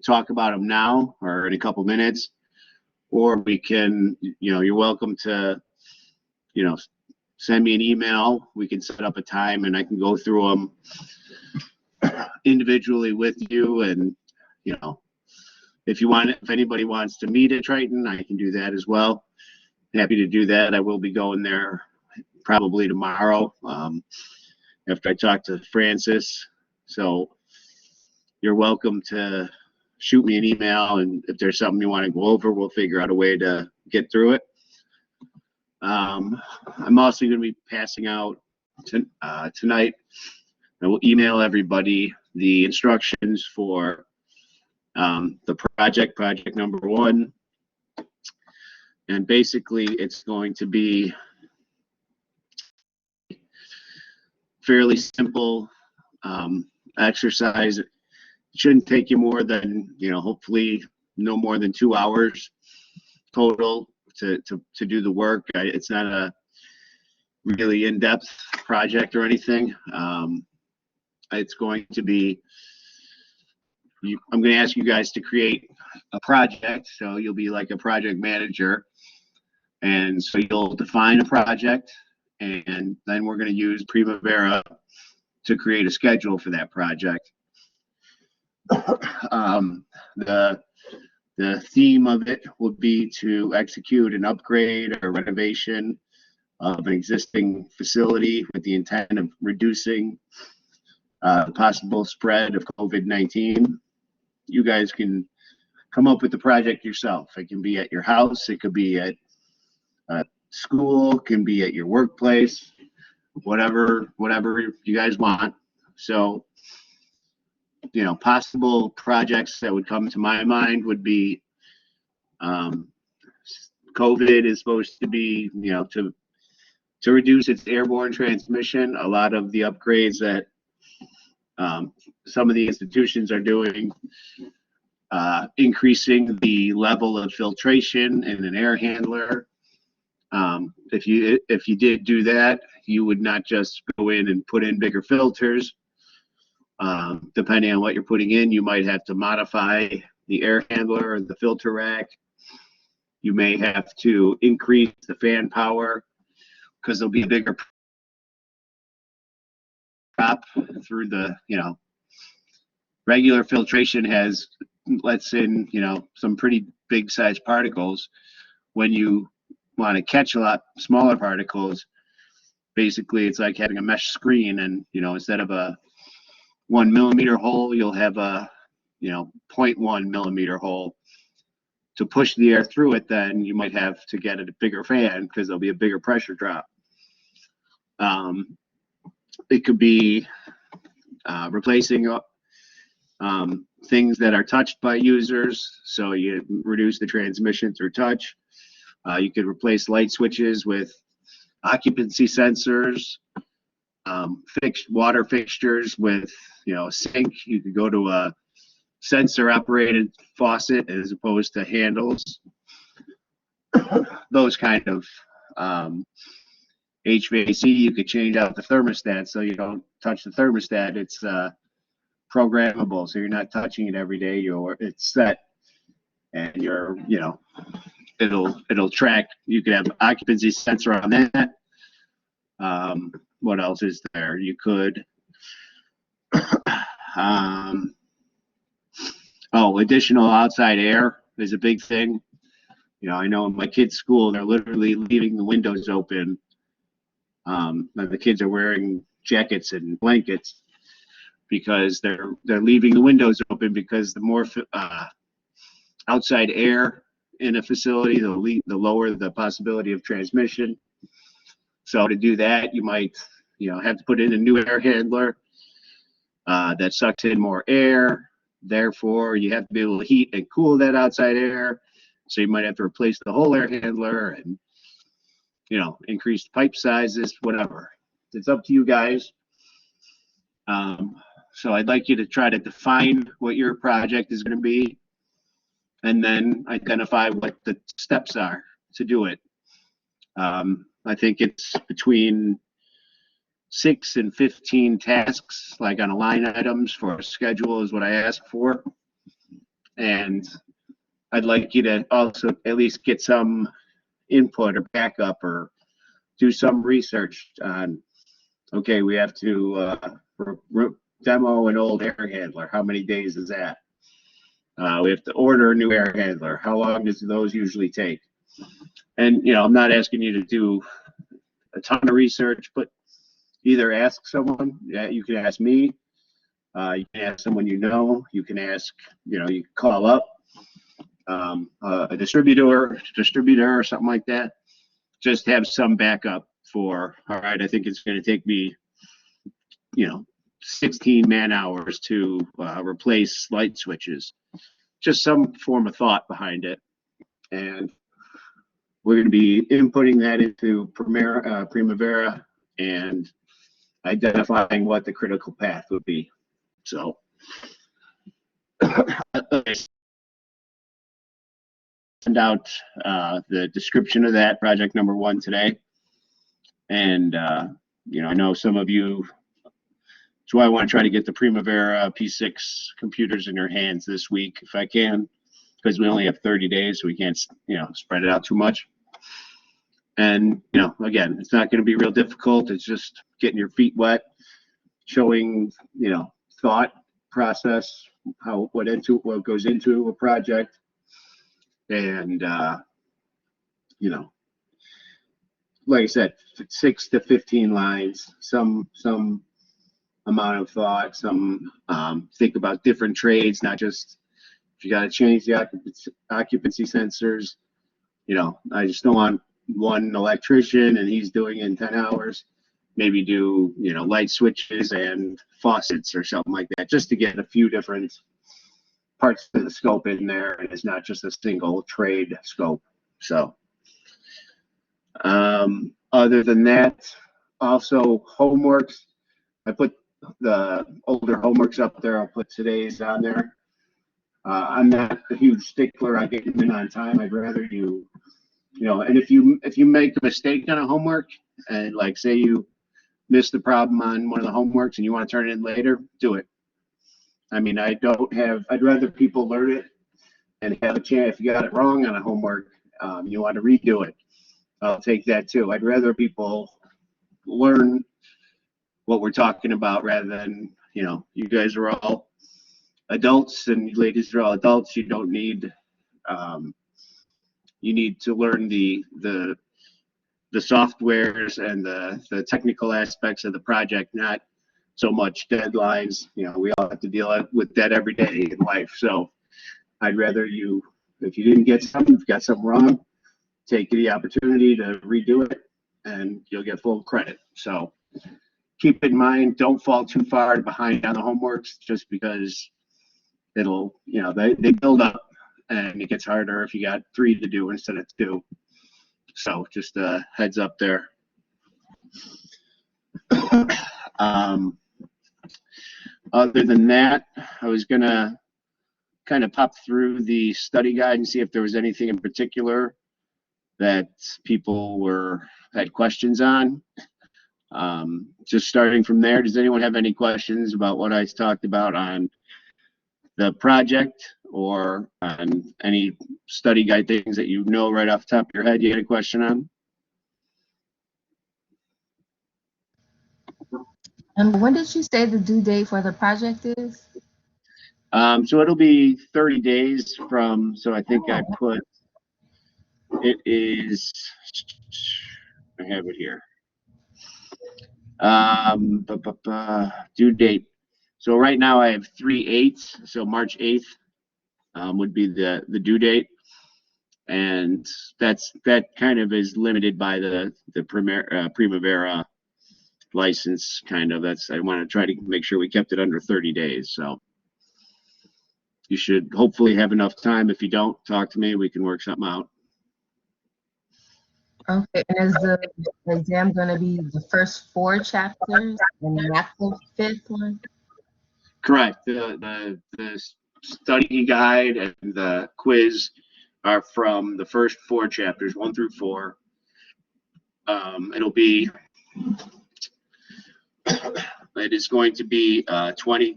talk about them now or in a couple minutes, or we can, you're welcome to, send me an email. We can set up a time and I can go through them individually with you. And, if anybody wants to meet at Triton, I can do that as well. Happy to do that. I will be going there probably tomorrow after I talk to Francis. So you're welcome to shoot me an email, and if there's something you want to go over, we'll figure out a way to get through it. I'm also going to be passing out tonight. I will email everybody the instructions for the project number 1. And basically, it's going to be fairly simple exercise. It shouldn't take you more than, hopefully no more than 2 hours total to do the work. It's not a really in-depth project or anything. It's going to be, I'm going to ask you guys to create a project. So you'll be like a project manager. And so you'll define a project, and then we're going to use Primavera to create a schedule for that project. The theme of it would be to execute an upgrade or renovation of an existing facility with the intent of reducing the possible spread of COVID-19. You guys can come up with the project yourself. It can be at your house, it could be at school, can be at your workplace, whatever you guys want. So, possible projects that would come to my mind would be COVID is supposed to be, to reduce its airborne transmission. A lot of the upgrades that some of the institutions are doing, increasing the level of filtration in an air handler. If you did do that, you would not just go in and put in bigger filters. Depending on what you're putting in, you might have to modify the air handler or the filter rack. You may have to increase the fan power because there'll be a bigger drop through the, regular filtration has, lets in, some pretty big size particles. When you want to catch a lot smaller particles, basically it's like having a mesh screen, and instead of a 1 millimeter hole, you'll have a 0.1 millimeter hole. To push the air through it, then you might have to get a bigger fan because there'll be a bigger pressure drop. It could be replacing things that are touched by users, so you reduce the transmission through touch. You could replace light switches with occupancy sensors, fixed water fixtures with a sink. You could go to a sensor operated faucet as opposed to handles. Those kind of HVAC. You could change out the thermostat so you don't touch the thermostat. It's programmable, so you're not touching it every day. It's set, and it'll track. You could have occupancy sensor on that. What else is there? You could additional outside air is a big thing. I know in my kids' school, they're literally leaving the windows open. The kids are wearing jackets and blankets because they're leaving the windows open, because the more outside air in a facility, the lower the possibility of transmission. So to do that, you might have to put in a new air handler. that sucks in more air. Therefore, you have to be able to heat and cool that outside air. So you might have to replace the whole air handler and, you know, increase the pipe sizes, whatever. It's up to you guys. So I'd like you to try to define what your project is going to be and then identify what the steps are to do it. I think it's between 6 and 15 tasks, like on a line items for a schedule is what I asked for. And I'd like you to also at least get some input or backup or do some research on, okay, we have to demo an old air handler. How many days is that? We have to order a new air handler. How long does those usually take? And, you know, I'm not asking you to do a ton of research, but either ask someone. Yeah, you can ask me. You can ask someone you know. You can ask, you know, you can call up a distributor or something like that. Just have some backup for, all right, I think it's going to take me, you know, 16 man hours to replace light switches. Just some form of thought behind it. And we're going to be inputting that into Primavera and identifying what the critical path would be. So send out the description of that project number 1 today. And, you know, I know some of you, that's why I want to try to get the Primavera P6 computers in your hands this week if I can, because we only have 30 days, so we can't, you know, spread it out too much. And, you know, again, it's not going to be real difficult. It's just getting your feet wet, showing, you know, thought process, what goes into a project, and you know, like I said, 6 to 15 lines, some amount of thought, some think about different trades, not just if you got to change the occupancy sensors. You know, I just don't want one electrician and he's doing it in 10 hours. Maybe do, you know, light switches and faucets or something like that, just to get a few different parts of the scope in there, and it's not just a single trade scope. So other than that, also homeworks, I put the older homeworks up there. I'll put today's on there. I'm not a huge stickler on getting in on time. I'd rather you know, and if you make a mistake on a homework, and like say you missed the problem on one of the homeworks and you want to turn it in later, do it. I mean, I'd rather people learn it and have a chance. If you got it wrong on a homework, you want to redo it, I'll take that too. I'd rather people learn what we're talking about rather than, you know, you guys are all adults and ladies are all adults. You don't need, you need to learn the softwares and the technical aspects of the project, not so much deadlines. You know, we all have to deal with that every day in life. So I'd rather you, if you didn't get something, if you got something wrong, take the opportunity to redo it and you'll get full credit. So keep in mind, don't fall too far behind on the homeworks just because it'll, you know, they build up and it gets harder if you got 3 to do instead of 2. So just a heads up there. Other than that, I was gonna kind of pop through the study guide and see if there was anything in particular that people had questions on. Just starting from there, does anyone have any questions about what I talked about on the project or on any study guide things that you know right off the top of your head you had a question on? And when did you say the due date for the project is? So it'll be 30 days from, so I think I put, it is, I have it here. Due date. So right now I have 3/8, so March 8th would be the due date. And that kind of is limited by the Primavera license kind of. I want to try to make sure we kept it under 30 days. So you should hopefully have enough time. If you don't, talk to me. We can work something out. Okay, and is the exam going to be the first 4 chapters and not the 5th one? Correct. The study guide and the quiz are from the first 4 chapters, 1 through 4. It'll be, it is going to be 20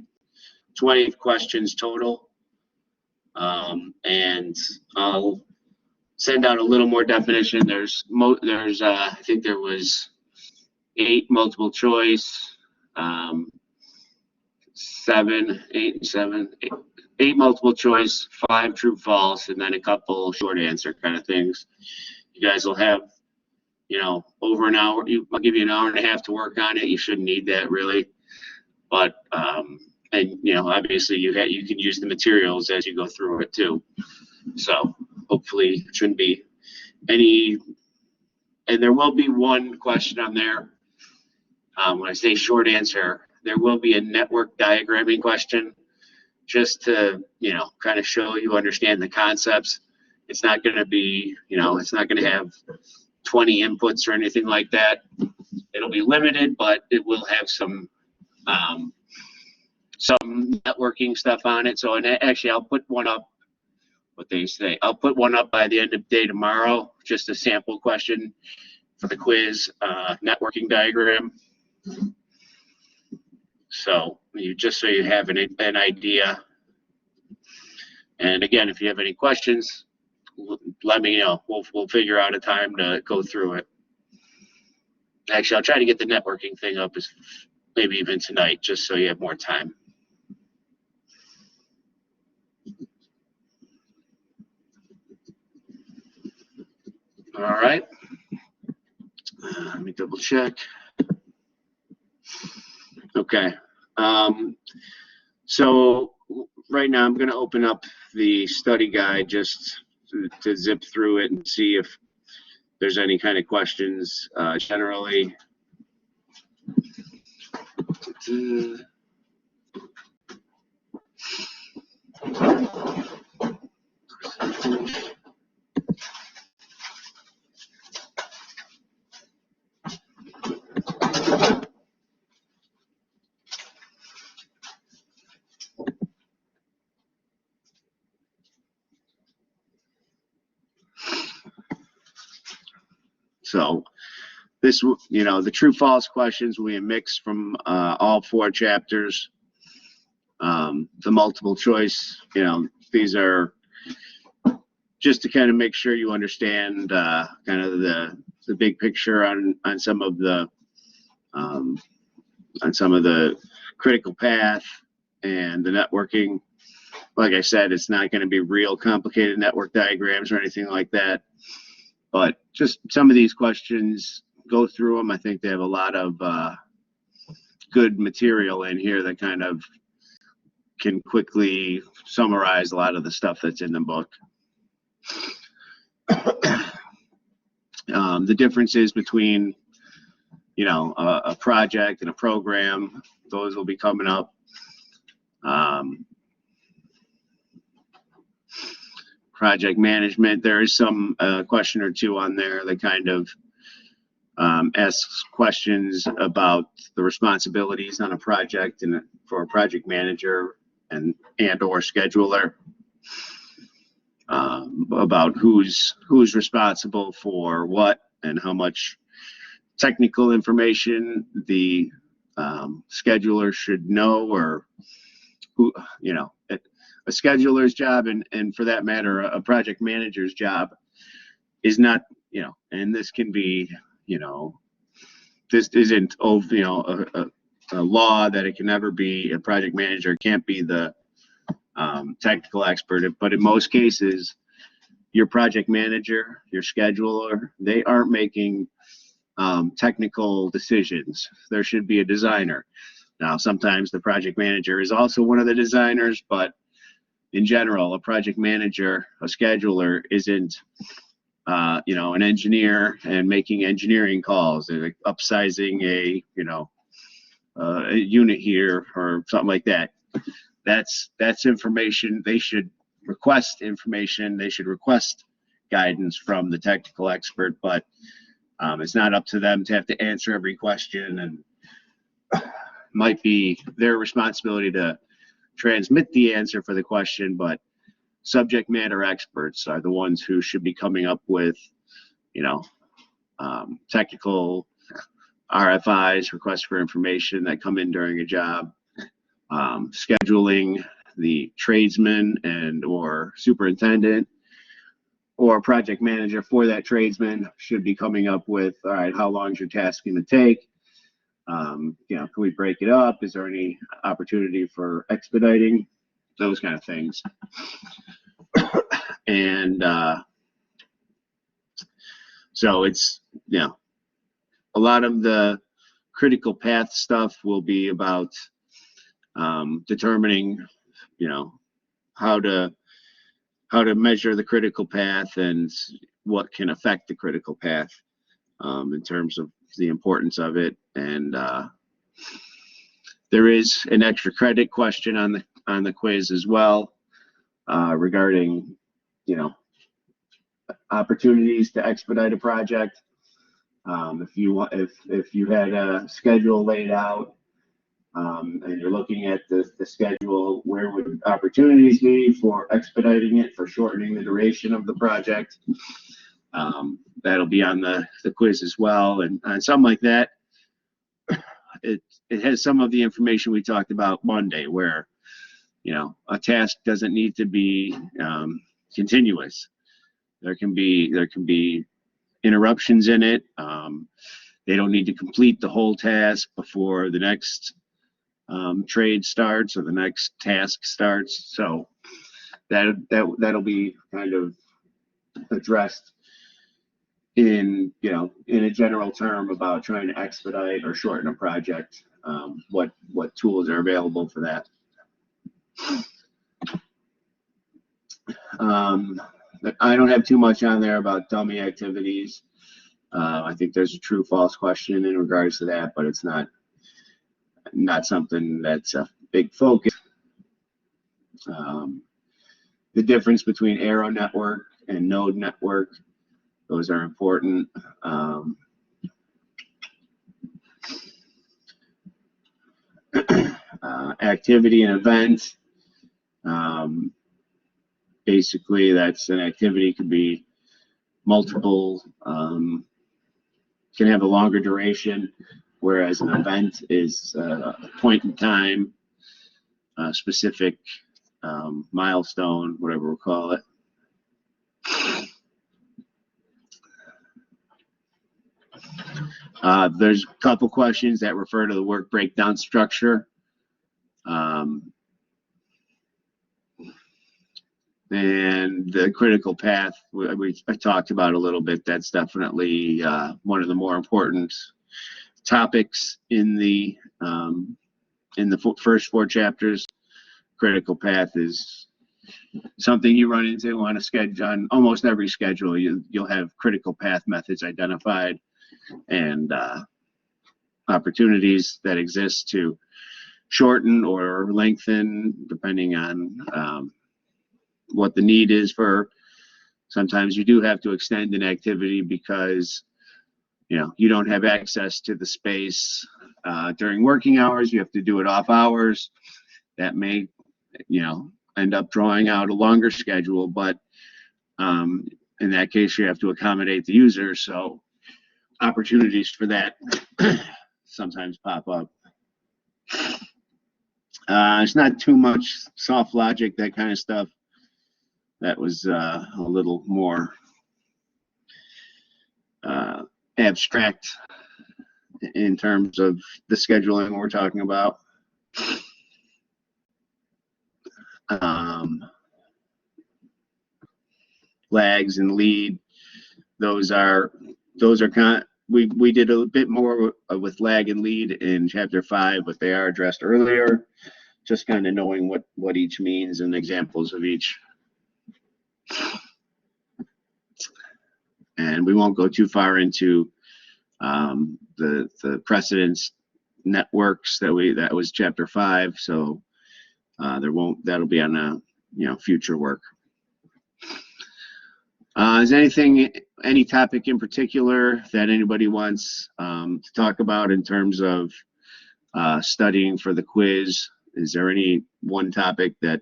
questions total. And I'll send out a little more definition. There's I think there was 8 multiple choice, 8 multiple choice, 5 true false, and then a couple short answer kind of things. You guys will have, over an hour. I'll give you an hour and a half to work on it. You shouldn't need that really, but and obviously you can use the materials as you go through it too. So hopefully it shouldn't be any, and there will be one question on there. When I say short answer, there will be a network diagramming question, just to, kind of show you understand the concepts. It's not going to be, it's not going to have 20 inputs or anything like that. It'll be limited, but it will have some networking stuff on it. So, and actually I'll put one up, I'll put one up by the end of the day tomorrow, just a sample question for the quiz, networking diagram. So so you have an idea. And again, if you have any questions, let me know. We'll figure out a time to go through it. Actually, I'll try to get the networking thing up maybe even tonight, just so you have more time. All right. Let me double check. Okay. So right now I'm going to open up the study guide just to zip through it and see if there's any kind of questions generally. So this, the true false questions will be a mix from all 4 chapters. The multiple choice, these are just to kind of make sure you understand kind of the big picture on some of the critical path and the networking. Like I said, it's not going to be real complicated network diagrams or anything like that. But just some of these questions, go through them. I think they have a lot of good material in here that kind of can quickly summarize a lot of the stuff that's in the book. The differences between, a project and a program, those will be coming up. Project management, there is some question or two on there that kind of asks questions about the responsibilities on a project and for a project manager and or scheduler, about who's responsible for what and how much technical information the scheduler should know, or who, a scheduler's job and for that matter a project manager's job is not, and this can be, this isn't a law that it can never be. A project manager can't be the technical expert, but in most cases your project manager, your scheduler, they aren't making technical decisions. There should be a designer. Now sometimes the project manager is also one of the designers, but in general, a project manager, a scheduler isn't you know, an engineer and making engineering calls, and like upsizing a, you know, a unit here or something like that. That's information. They should request information. They should request guidance from the technical expert, but it's not up to them to have to answer every question, and might be their responsibility to transmit the answer for the question, but subject matter experts are the ones who should be coming up with, you know, technical RFIs, requests for information that come in during a job, scheduling the tradesman and or superintendent or project manager for that tradesman should be coming up with, all right, how long is your task going to take? You know, can we break it up? Is there any opportunity for expediting? Those kind of things. And so it's, you know, a lot of the critical path stuff will be about determining, you know, how to measure the critical path and what can affect the critical path in terms of the importance of it. And there is an extra credit question on the quiz as well regarding, you know, opportunities to expedite a project. If you had a schedule laid out and you're looking at the schedule, where would opportunities be for expediting it, for shortening the duration of the project? That'll be on the quiz as well. And on something like that, it has some of the information we talked about Monday, where, you know, a task doesn't need to be continuous. There can be interruptions in it. They don't need to complete the whole task before the next trade starts or the next task starts. So that'll be kind of addressed in, you know, in a general term about trying to expedite or shorten a project. What tools are available for that? I don't have too much on there about dummy activities. I think there's a true false question in regards to that, but it's not something that's a big focus. The difference between arrow network and node network, those are important. Activity and event. Basically, that's an activity could be multiple, can have a longer duration, whereas an event is a point in time, a specific milestone, whatever we'll call it. There's a couple questions that refer to the work breakdown structure. And the critical path, I talked about a little bit. That's definitely one of the more important topics in the first 4 chapters. Critical path is something you run into on a schedule, on almost every schedule. You'll have critical path methods identified and opportunities that exist to shorten or lengthen depending on what the need is for. Sometimes you do have to extend an activity because, you know, you don't have access to the space during working hours. You have to do it off hours. That may, you know, end up drawing out a longer schedule, but in that case you have to accommodate the user. So opportunities for that sometimes pop up. It's not too much soft logic, that kind of stuff. That was a little more abstract in terms of the scheduling we're talking about. Lags and lead, those are kind of, we did a bit more with lag and lead in chapter 5, but they are addressed earlier. Just kind of knowing what each means and examples of each. and we won't go too far into the precedence networks that was chapter 5. So that'll be on future work. Is any topic in particular that anybody wants to talk about in terms of studying for the quiz? Is there any one topic that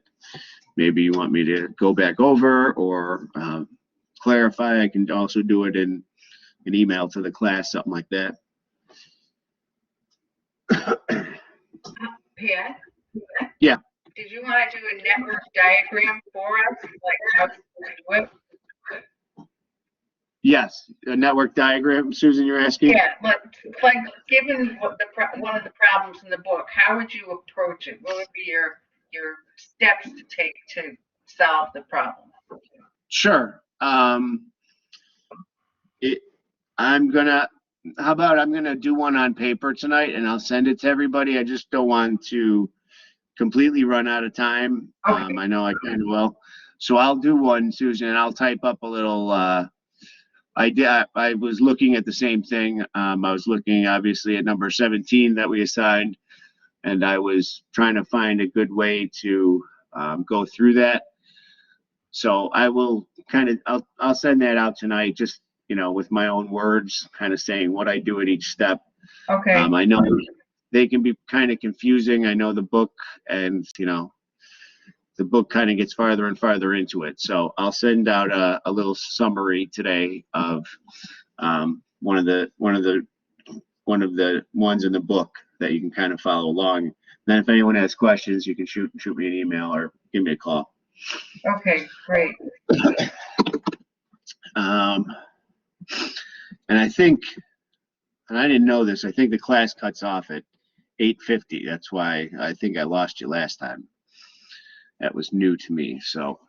maybe you want me to go back over or clarify? I can also do it in an email to the class, something like that. Pat? Yeah. Did you want to do a network diagram for us, like how to do it? Yes, a network diagram, Susan, you're asking? Yeah, like given one of the problems in the book, how would you approach it? What would be your steps to take to solve the problem? Sure. I'm gonna do one on paper tonight, and I'll send it to everybody. I just don't want to completely run out of time. Okay. I know I kind of will. So I'll do one, Susan, and I'll type up a little. I was looking at the same thing. I was looking obviously at number 17 that we assigned, and I was trying to find a good way to go through that. So I will I'll send that out tonight, just with my own words, kind of saying what I do at each step. Okay. I know they can be kind of confusing. I know the book, and the book kind of gets farther and farther into it. So I'll send out a little summary today of one of the ones in the book that you can kind of follow along. Then if anyone has questions, you can shoot me an email or give me a call. Okay, great. And I think, and I didn't know this, I think the class cuts off at 8:50. That's why I think I lost you last time. That was new to me, so.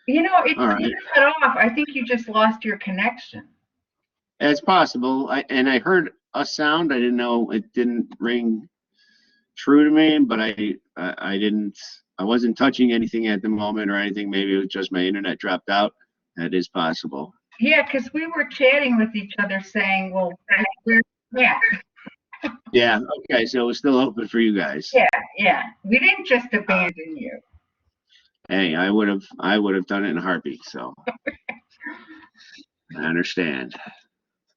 It All right. didn't cut off. I think you just lost your connection. It's possible. I heard a sound. I didn't know, it didn't ring true to me, but I wasn't touching anything at the moment or anything. Maybe it was just my internet dropped out. That is possible. Yeah, because we were chatting with each other saying, well, where's Matt? Yeah, okay, so it was still open for you guys. Yeah. We didn't just abandon you. Hey, I would have done it in a heartbeat, so. I understand.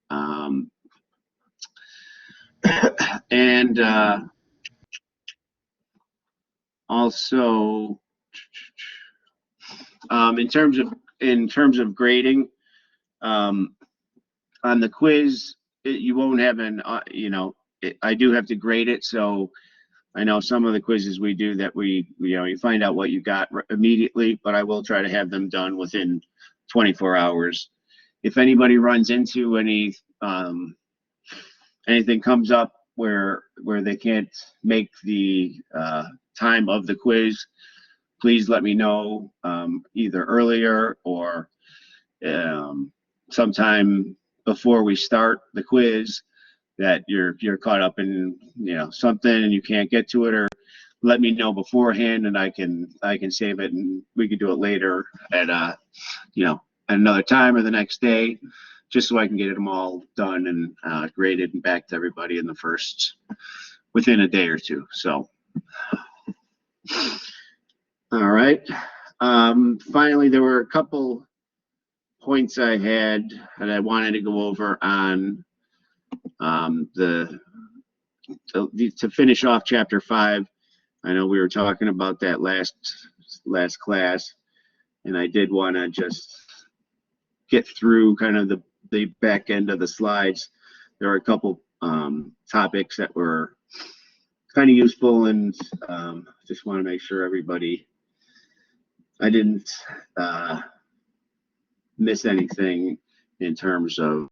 And also, in terms of grading, on the quiz, you won't have I do have to grade it, so I know some of the quizzes we do that you find out what you got immediately, but I will try to have them done within 24 hours. If anybody runs into anything comes up where they can't make the time of the quiz, please let me know either earlier or sometime before we start the quiz that you're caught up in something and you can't get to it, or let me know beforehand and I can save it and we can do it later at at another time or the next day, just so I can get them all done and graded and back to everybody within a day or two. So, all right. Finally, there were a couple points I had that I wanted to go over on to finish off chapter 5. I know we were talking about that last class, and I did want to just get through kind of the back end of the slides. There are a couple topics that were kind of useful, and just want to make sure I didn't miss anything in terms of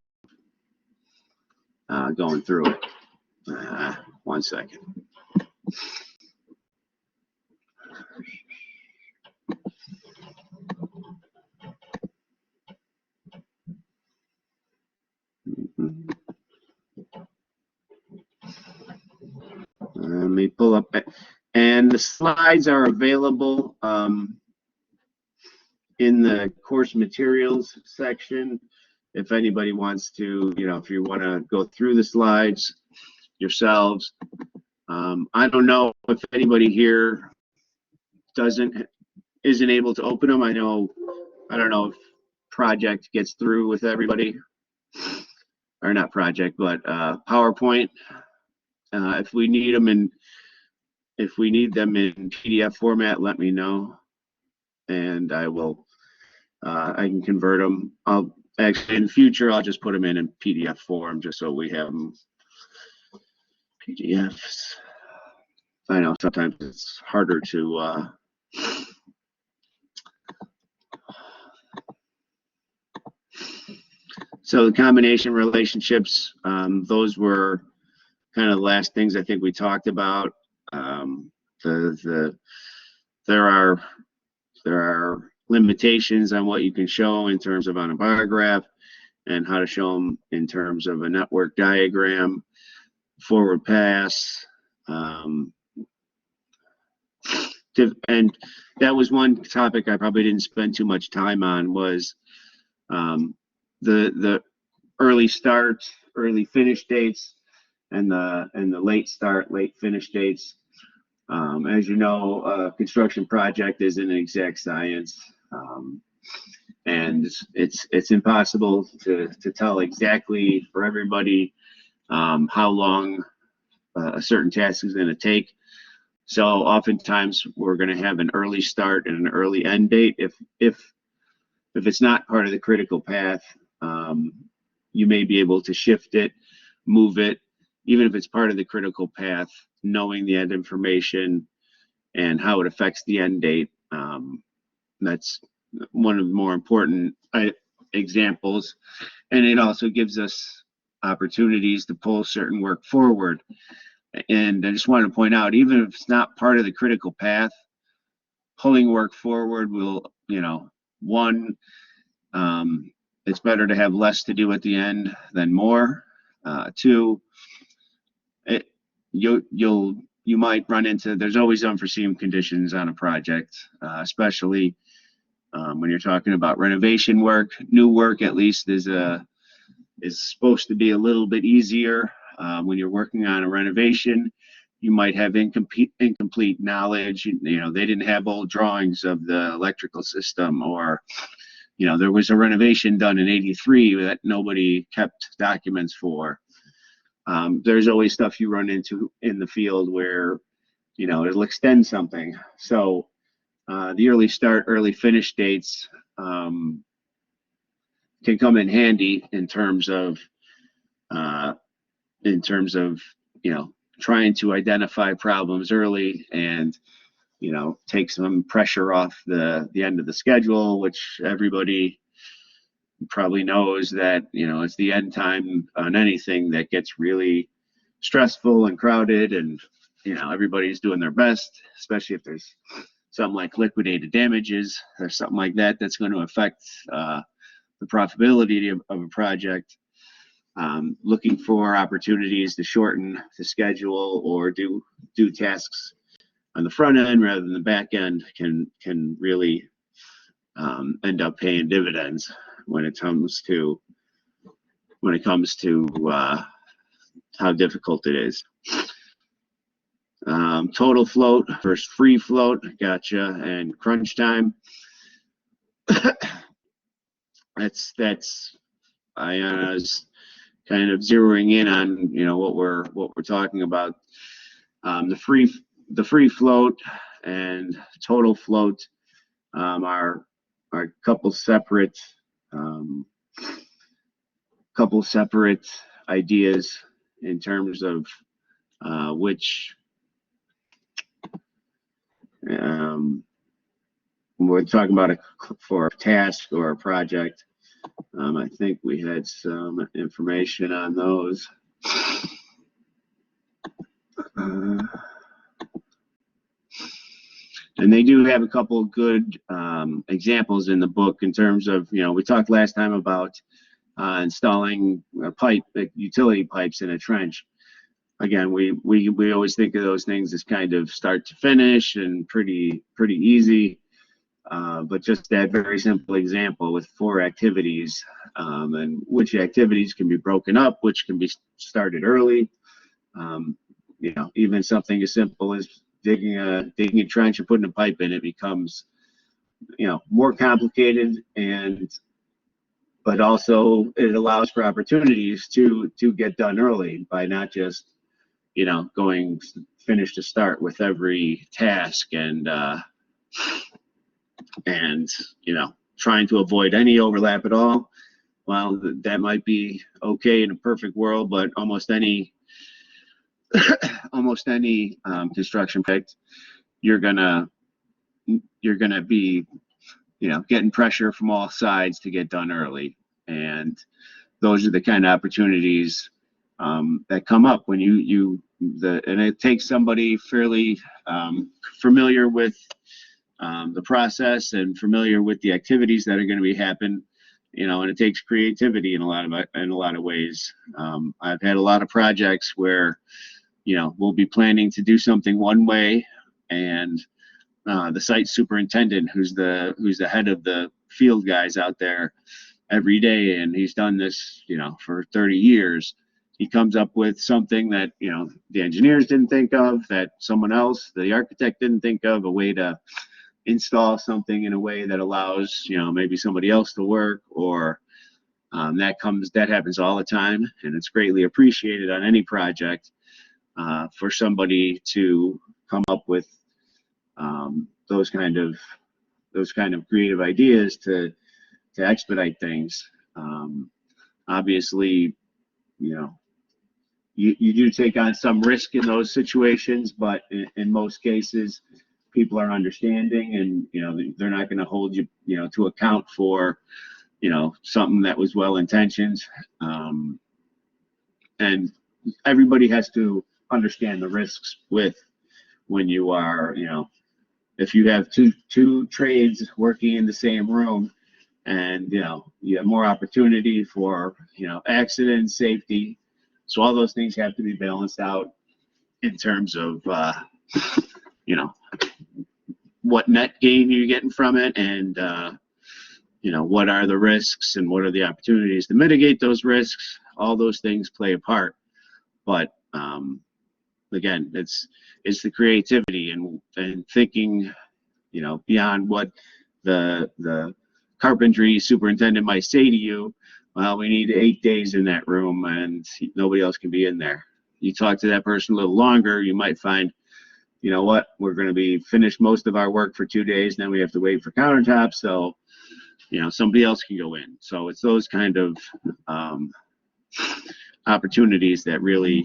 going through it. 1 second. Let me pull up, and the slides are available in the course materials section, if anybody wants to, if you want to go through the slides yourselves. I don't know if anybody here isn't able to open them. I don't know if project gets through with everybody, or not project, but PowerPoint. If we need them in PDF format, let me know, and I can convert them. Actually, in the future, I'll just put them in PDF form, just so we have them PDFs. I know sometimes it's harder to so the combination relationships, those were kind of the last things I think we talked about. There are limitations on what you can show in terms of on a bar graph, and how to show them in terms of a network diagram, forward pass. And that was one topic I probably didn't spend too much time on, was the early start, early finish dates, and the late start, late finish dates. As you know, a construction project isn't an exact science, and it's impossible to tell exactly for everybody how long a certain task is going to take. So oftentimes we're going to have an early start and an early end date. If it's not part of the critical path, you may be able to shift it, move it, even if it's part of the critical path, knowing the end information and how it affects the end date. That's one of the more important examples. And it also gives us opportunities to pull certain work forward. And I just wanted to point out, even if it's not part of the critical path, pulling work forward will, it's better to have less to do at the end than more. Two, you might run into, there's always unforeseen conditions on a project, especially when you're talking about renovation work. New work, at least, is supposed to be a little bit easier. When you're working on a renovation, you might have incomplete knowledge. They didn't have old drawings of the electrical system, or there was a renovation done in '83 that nobody kept documents for. There's always stuff you run into in the field where it'll extend something. So the early start, early finish dates can come in handy in terms of trying to identify problems early, and take some pressure off the end of the schedule, which everybody probably knows that it's the end time on anything that gets really stressful and crowded, and everybody's doing their best, especially if there's something like liquidated damages or something like that that's going to affect the profitability of a project. Looking for opportunities to shorten the schedule or do tasks on the front end rather than the back end can really end up paying dividends when it comes to how difficult it is. Total float versus free float, gotcha, and crunch time. I was kind of zeroing in on what we're talking about. The free float and total float are a couple separate ideas in terms of which we're talking about for a task or a project. I think we had some information on those. And they do have a couple of good examples in the book in terms of, we talked last time about installing utility pipes in a trench. Again, we always think of those things as kind of start to finish and pretty easy. But just that very simple example with 4 activities, and which activities can be broken up, which can be started early. You know, even something as simple as digging a trench and putting a pipe in it becomes, you know, more complicated, but also it allows for opportunities to get done early by not just, you know, going finish to start with every task and you know, trying to avoid any overlap at all. Well, that might be okay in a perfect world, but almost any construction project, you're gonna be, you know, getting pressure from all sides to get done early, and those are the kind of opportunities that come up when and it takes somebody fairly familiar with the process and familiar with the activities that are going to be happen, you know, and it takes creativity in a lot of ways. I've had a lot of projects where, you know, we'll be planning to do something one way, and the site superintendent, who's the head of the field guys out there every day, and he's done this, you know, for 30 years. He comes up with something that, you know, the engineers didn't think of, that someone else, the architect didn't think of, a way to install something in a way that allows, you know, maybe somebody else to work, or that happens all the time, and it's greatly appreciated on any project for somebody to come up with those kind of creative ideas to expedite things. Obviously, you know, you do take on some risk in those situations, but in most cases, people are understanding, and, you know, they're not going to hold you, you know, to account for, you know, something that was well intentioned. And everybody has to understand the risks when you are, you know, if you have two trades working in the same room, and, you know, you have more opportunity for, you know, accidents, safety. So all those things have to be balanced out in terms of, you know, what net gain you're getting from it, and, you know, what are the risks and what are the opportunities to mitigate those risks. All those things play a part. But again, it's the creativity and thinking, you know, beyond what the carpentry superintendent might say to you. Well, we need 8 days in that room, and nobody else can be in there. You talk to that person a little longer, you might find, you know what, we're going to be finished most of our work for 2 days, then we have to wait for countertops, so, you know, somebody else can go in. So it's those kind of opportunities that really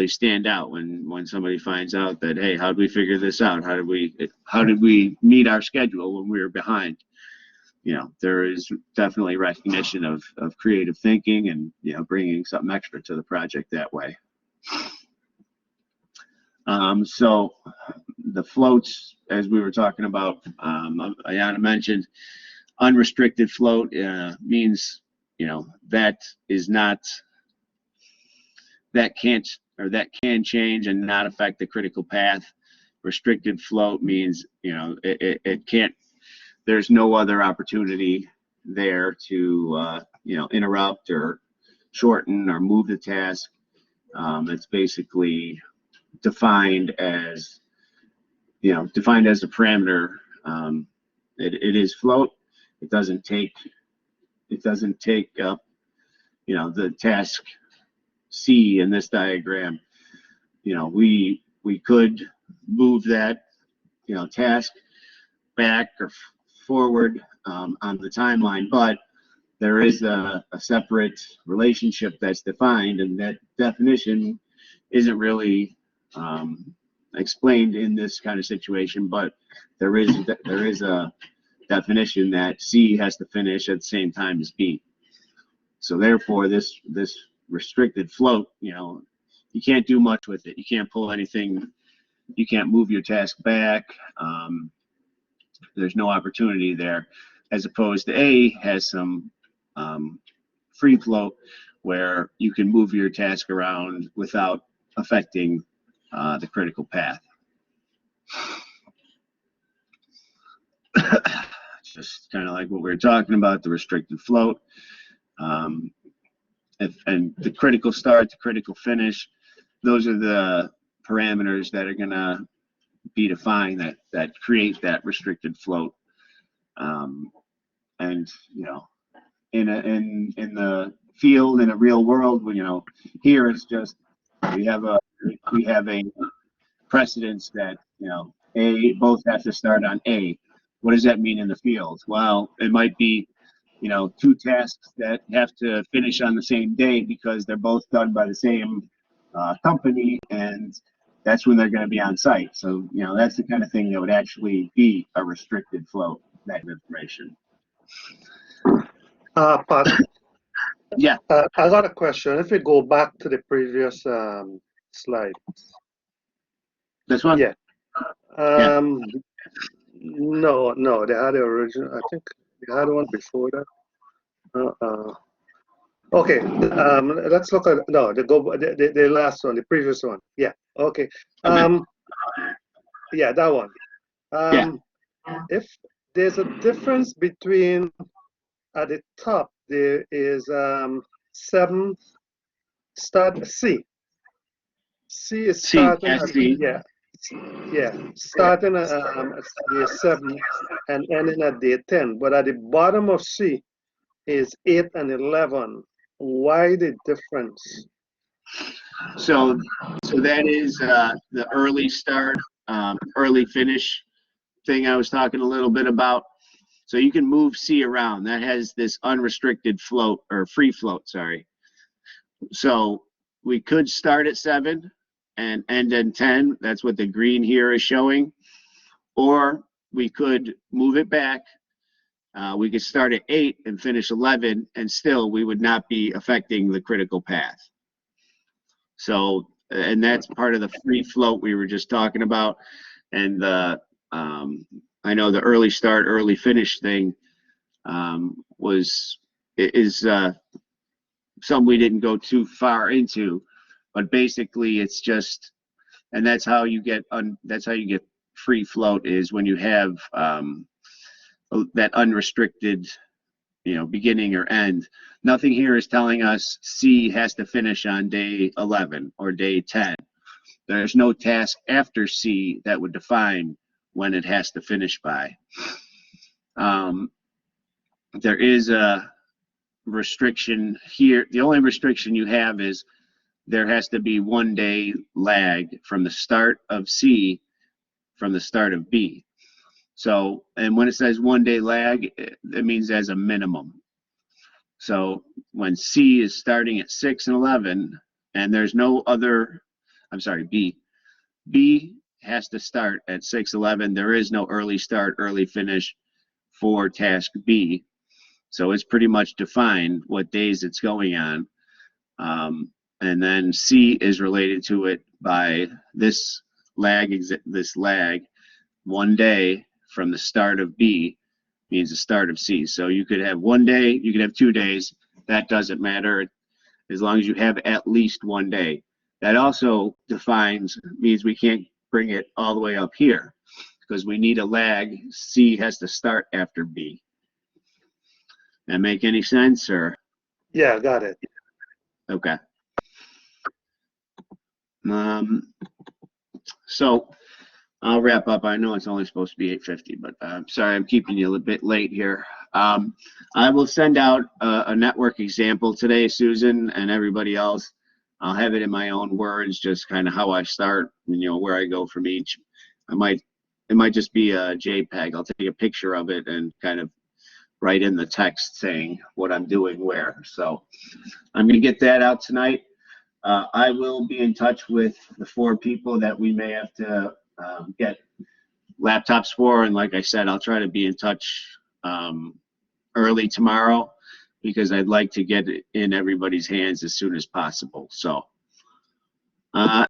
stand out when somebody finds out that, hey, how did we figure this out? How did we meet our schedule when we were behind? You know, there is definitely recognition of creative thinking, and, you know, bringing something extra to the project that way. So the floats, as we were talking about, Ayana mentioned, unrestricted float means, you know, that can change and not affect the critical path. Restricted float means, you know, it can't, there's no other opportunity there to, you know, interrupt or shorten or move the task. It's basically defined as a parameter. It is float. It doesn't take up, you know, the task C in this diagram. You know, we could move that, you know, task back or forward on the timeline, but there is a separate relationship that's defined, and that definition isn't really explained in this kind of situation, but there is a definition that C has to finish at the same time as B. So therefore, this restricted float, you know, you can't do much with it. You can't pull anything. You can't move your task back. There's no opportunity there, as opposed to A has some free float, where you can move your task around without affecting the critical path. just kind of like what we were talking about, the restricted float. And the critical start, the critical finish, those are the parameters that are going to be defined that create that restricted float. And in the field, in a real world, here it's just we have a precedence that both have to start on A. What does that mean in the field? Well, it might be two tasks that have to finish on the same day because they're both done by the same company, and that's when they're going to be on site. So that's the kind of thing that would actually be a restricted flow, that information. Pat, Yeah. I got a question. If we go back to the previous slide. This one? Yeah. No, they had the original. I think they had one before that. Okay. Let's look at the last one, the previous one. Yeah. Okay. Yeah, that one. If there's a difference between at the top, there is 7 start C. C is starting at C. Yeah, starting at day 7 and ending at day 10. But at the bottom of C is 8 and 11. Why the difference? So that is the early start, early finish thing I was talking a little bit about. So you can move C around. That has this unrestricted float or free float, sorry. So we could start at 7 and end at 10. That's what the green here is showing. Or we could move it back. We could start at 8 and finish 11, and still we would not be affecting the critical path. So, and that's part of the free float we were just talking about. And the I know the early start, early finish thing is some we didn't go too far into, but basically it's just, and that's how you get free float, is when you have that unrestricted beginning or end. Nothing here is telling us C has to finish on day 11 or day 10. There's no task after C that would define when it has to finish by. There is a restriction here. The only restriction you have is there has to be 1 day lag from the start of C from the start of B. So, and when it says 1 day lag, it means as a minimum. So when C is starting at 6 and 11, and there's no other, I'm sorry, B has to start at 6:11. There is no early start, early finish for task B. So it's pretty much defined what days it's going on. And then C is related to it by this lag, 1 day from the start of B means the start of C. So you could have 1 day, you could have 2 days. That doesn't matter as long as you have at least 1 day. That also means we can't bring it all the way up here because we need a lag. C has to start after B. That make any sense, or? Yeah, got it. Okay. So I'll wrap up. I know it's only supposed to be 8:50, but I'm sorry I'm keeping you a little bit late here. I will send out a network example today, Susan, and everybody else. I'll have it in my own words, just kind of how I start, where I go from each. It might just be a JPEG. I'll take a picture of it and kind of write in the text saying what I'm doing where. So I'm going to get that out tonight. I will be in touch with the 4 people that we may have to get laptops for, and like I said, I'll try to be in touch early tomorrow because I'd like to get it in everybody's hands as soon as possible. So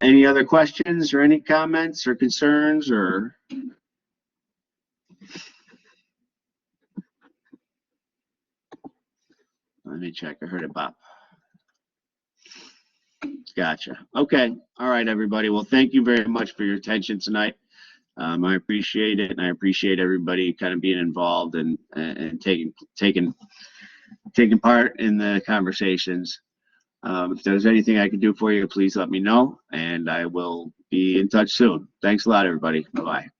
any other questions or any comments or concerns, or? Let me check. I heard it bop. Gotcha. Okay. All right, everybody. Well, thank you very much for your attention tonight. I appreciate it, and I appreciate everybody kind of being involved and taking part in the conversations. If there's anything I can do for you, please let me know, and I will be in touch soon. Thanks a lot, everybody. Bye-bye.